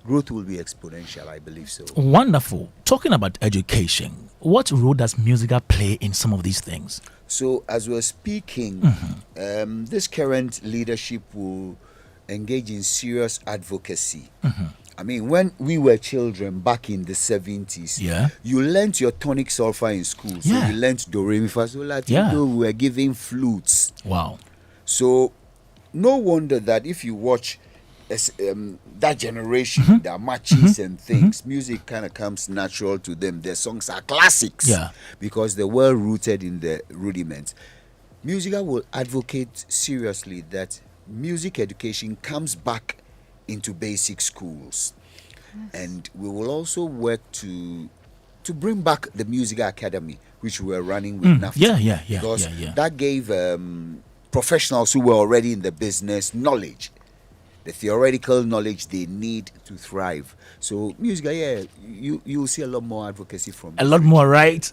growth will be exponential, I believe so. Wonderful. Talking about education, what role does music play in some of these things? So as we're speaking, this current leadership will engage in serious advocacy. I mean, when we were children back in the 70s, you learnt your tonic solfa in school. So you learnt do, re, mi, fa, sol, la, ti, do. We were giving flutes. Wow. So no wonder that if you watch that generation, their matches and things, music kind of comes natural to them. Their songs are classics because they're well rooted in the rudiments. Musica will advocate seriously that music education comes back into basic schools, and we will also work to bring back the music academy, which we were running with NAFTA, because that gave professionals who were already in the business knowledge, the theoretical knowledge they need to thrive. So music, you'll see a lot more advocacy from a lot more, right?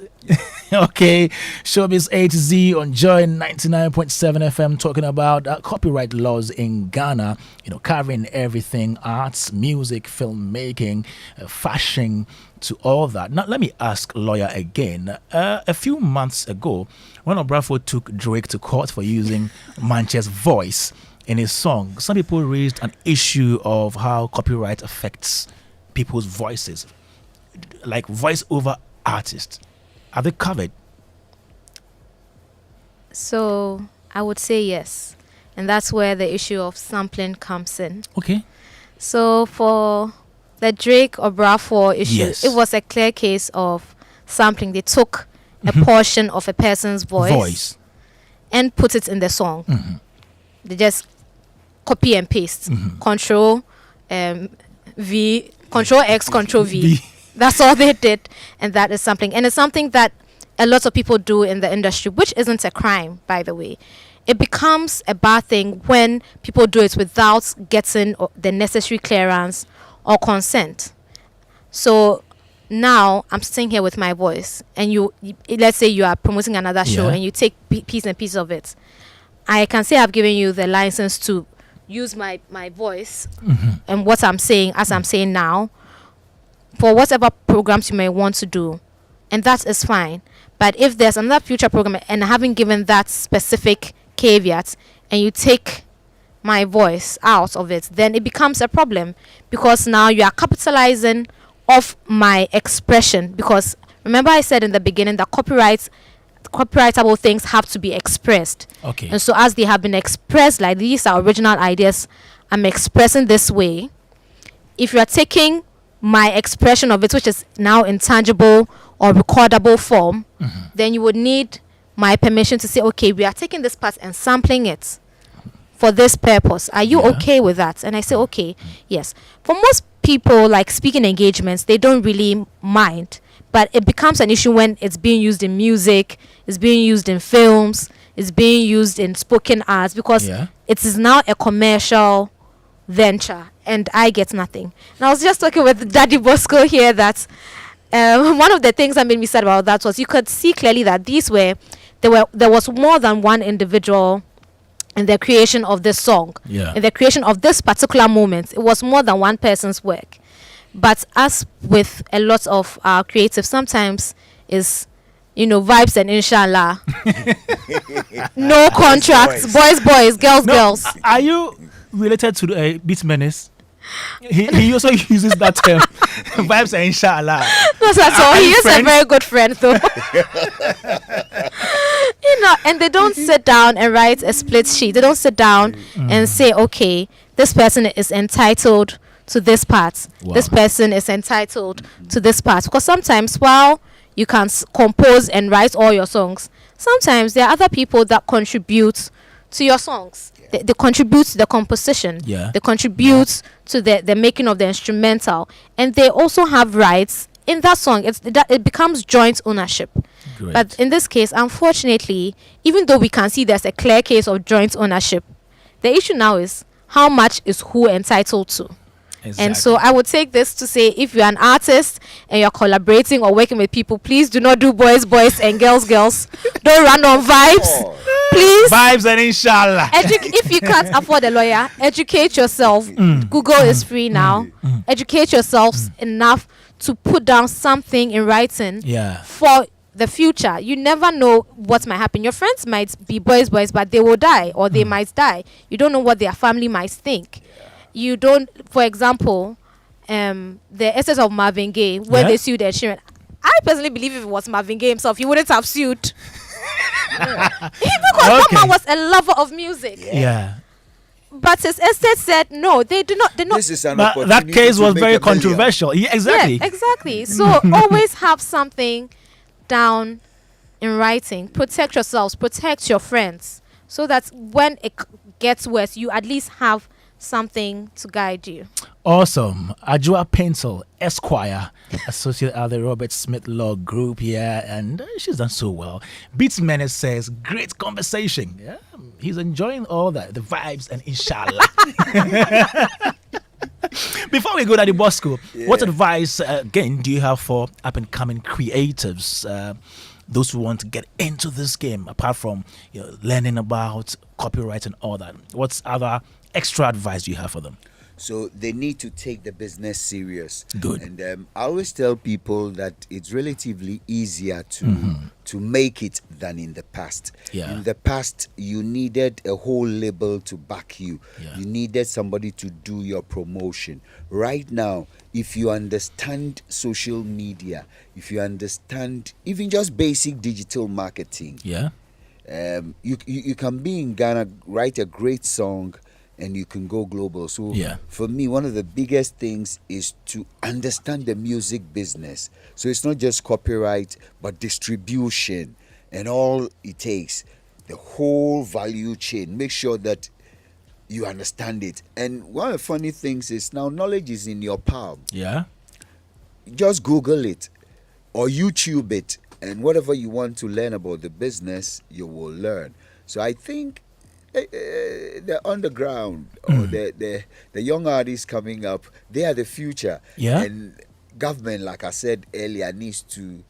Okay, Showbiz A to Z on Joy 99.7 FM, talking about copyright laws in Ghana. Covering everything: arts, music, filmmaking, fashion, to all that. Now, let me ask lawyer again. A few months ago, when Obrafo took Drake to court for using Manche's voice in his song, some people raised an issue of how copyright affects people's voices, like voice-over artists. Are they covered? So I would say yes, and that's where the issue of sampling comes in. Okay. So for the Drake or Brafo issue, Yes. it was a clear case of sampling. They took a portion of a person's voice and put it in the song. They just copy and paste. Control V, Control X, Control V. That's all they did, and that is something. And it's something that a lot of people do in the industry, which isn't a crime, by the way. It becomes a bad thing when people do it without getting the necessary clearance or consent. So now I'm sitting here with my voice, and let's say you are promoting another show, and you take piece and piece of it. I can say I've given you the license to use my voice and what I'm saying as I'm saying now for whatever programs you may want to do, and that is fine. But if there's another future program and I haven't given that specific caveat, and you take my voice out of it, then it becomes a problem, because now you are capitalizing off my expression. Because remember I said in the beginning that copyrightable things have to be expressed. Okay. And so as they have been expressed, like these are original ideas, I'm expressing this way. If you are taking my expression of it, which is now in tangible or recordable form, then you would need my permission to say, okay, we are taking this part and sampling it for this purpose. Are you okay with that? And I say, okay, yes. For most people, like speaking engagements, they don't really mind. But it becomes an issue when it's being used in music, it's being used in films, it's being used in spoken arts, because it is now a commercial venture and I get nothing. And I was just talking with Daddy Bosco here that one of the things that made me sad about that was you could see clearly that there was more than one individual in the creation of this song, in the creation of this particular moment. It was more than one person's work. But as with a lot of our creatives, sometimes is vibes and inshallah. No contracts, boys, girls. Are you related to Beat Menace? He also uses that term, vibes and inshallah. No, that's all. He is a very good friend, though. And they don't sit down and write a split sheet. They don't sit down and say, okay, this person is entitled to this part. This person is entitled to this part. Because sometimes while you can compose and write all your songs, sometimes there are other people that contribute to your songs. They contribute to the composition. They contribute to the making of the instrumental. And they also have rights in that song. It becomes joint ownership. Great. But in this case, unfortunately, even though we can see there's a clear case of joint ownership, the issue now is how much is who entitled to. Exactly. And so I would take this to say, if you're an artist and you're collaborating or working with people, please do not do boys and girls. Don't run on vibes. Please. Vibes and inshallah. If you can't afford a lawyer, educate yourself. Google is free now. Educate yourselves enough to put down something in writing for the future. You never know what might happen. Your friends might be boys, but they will die or they might die. You don't know what their family might think. You don't, for example, the essence of Marvin Gaye, when they sued Ed Sheeran. I personally believe if it was Marvin Gaye himself, he wouldn't have sued. Because that man was a lover of music. But his estate said no, they do not. This is that case was very controversial. Exactly. Yeah, exactly. So always have something down in writing. Protect yourselves, protect your friends, so that when it gets worse, you at least have something to guide you. Awesome. Ajua Pencil, Esquire, associate at the Robert Smith Law Group here, and she's done so well. Beats Menace says, great conversation. He's enjoying all the vibes and inshallah. Before we go to the Bosco, what advice again do you have for up and coming creatives, those who want to get into this game, apart from learning about copyright and all that? What's other extra advice do you have for them? So they need to take the business serious. Good. And I always tell people that it's relatively easier to make it than in the past. Yeah. In the past, you needed a whole label to back you. Yeah. You needed somebody to do your promotion. Right now, if you understand social media, if you understand even just basic digital marketing, you can be in Ghana, write a great song, and you can go global. So for me, one of the biggest things is to understand the music business. So it's not just copyright, but distribution and all it takes, the whole value chain. Make sure that you understand it. And one of the funny things is now knowledge is in your palm. Yeah. Just Google it or YouTube it, and whatever you want to learn about the business, you will learn. So I think the underground or the young artists coming up, they are the future. And government, like I said earlier, needs to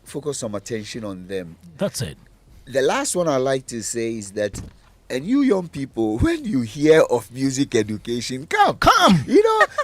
focus some attention on them. That's it. The last one I like to say is that, and you young people, when you hear of music education, come.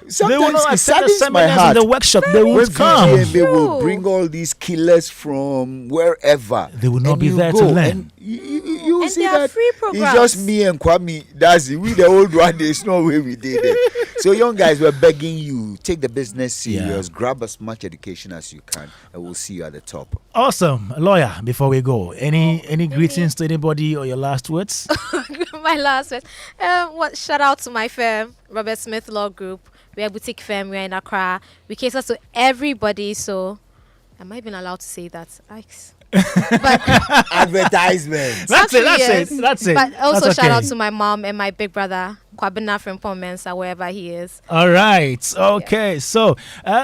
Sometimes they will not it attend the saddens my seminars heart. in the workshop. They will When come. they will bring all these killers from wherever. They will not and be you there go, to learn. And you And see they are that free programs. it's just me and Kwame Dadzie. We the old one. There's no way we did it. So young guys, we're begging you, take the business serious. Grab as much education as you can, and we'll see you at the top. Awesome. Lawyer, before we go, any greetings to anybody or your last words? My last words. Shout out to my firm, Robert Smith Law Group. We're a boutique firm. We're in Accra. We cater to everybody. So, am I even allowed to say that? But Advertisements. That's it. But also That's shout out okay. to my mom and my big brother, Kwabena from Pomensa, wherever he is. All right. Okay. So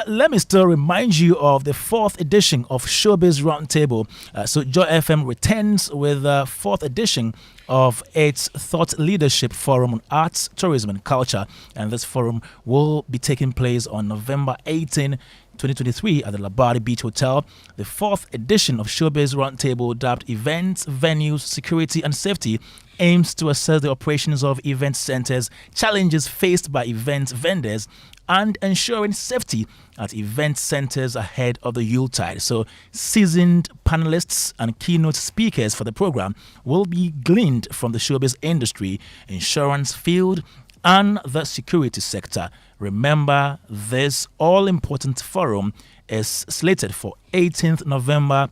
let me still remind you of the 4th edition of Showbiz Roundtable. So Joy FM returns with the 4th edition of its Thought Leadership Forum on Arts, Tourism and Culture. And this forum will be taking place on November 18, 2023 at the Labadi Beach Hotel. The 4th edition of Showbiz Roundtable, dubbed Events, Venues, Security and Safety, aims to assess the operations of event centers, challenges faced by event vendors, and ensuring safety at event centers ahead of the Yuletide. So seasoned panelists and keynote speakers for the program will be gleaned from the showbiz industry, insurance field, and the security sector. Remember, this all-important forum is slated for 18th November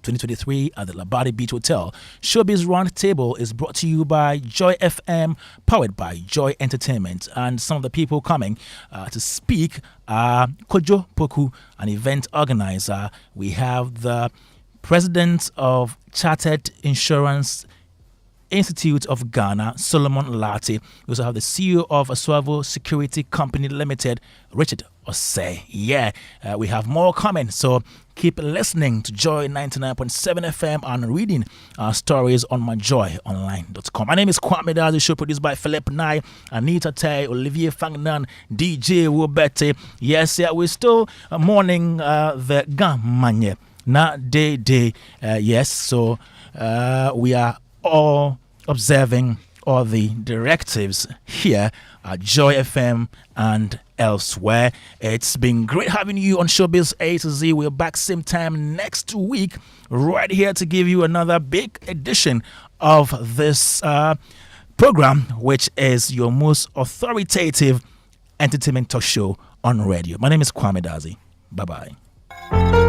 2023 at the Labadi Beach Hotel. Showbiz Roundtable is brought to you by Joy FM, powered by Joy Entertainment. And some of the people coming to speak are Kojo Poku, an event organizer. We have the president of Chartered Insurance Institute of Ghana, Solomon Lati. We also have the CEO of Aswavo Security Company Limited, Richard Osei. We have more coming, so keep listening to Joy 99.7 FM and reading our stories on myjoyonline.com. My name is Kwame Dadzie, show produced by Philip Nye, Anita Tay, Olivier Fangnan, DJ Wobete. We're still mourning the Gamanye, not day. So we are all observing all the directives here at Joy FM and elsewhere. It's been great having you on Showbiz A to Z. We're back same time next week, right here to give you another big edition of this program, which is your most authoritative entertainment talk show on radio. My name is Kwame Dadzie. Bye-bye.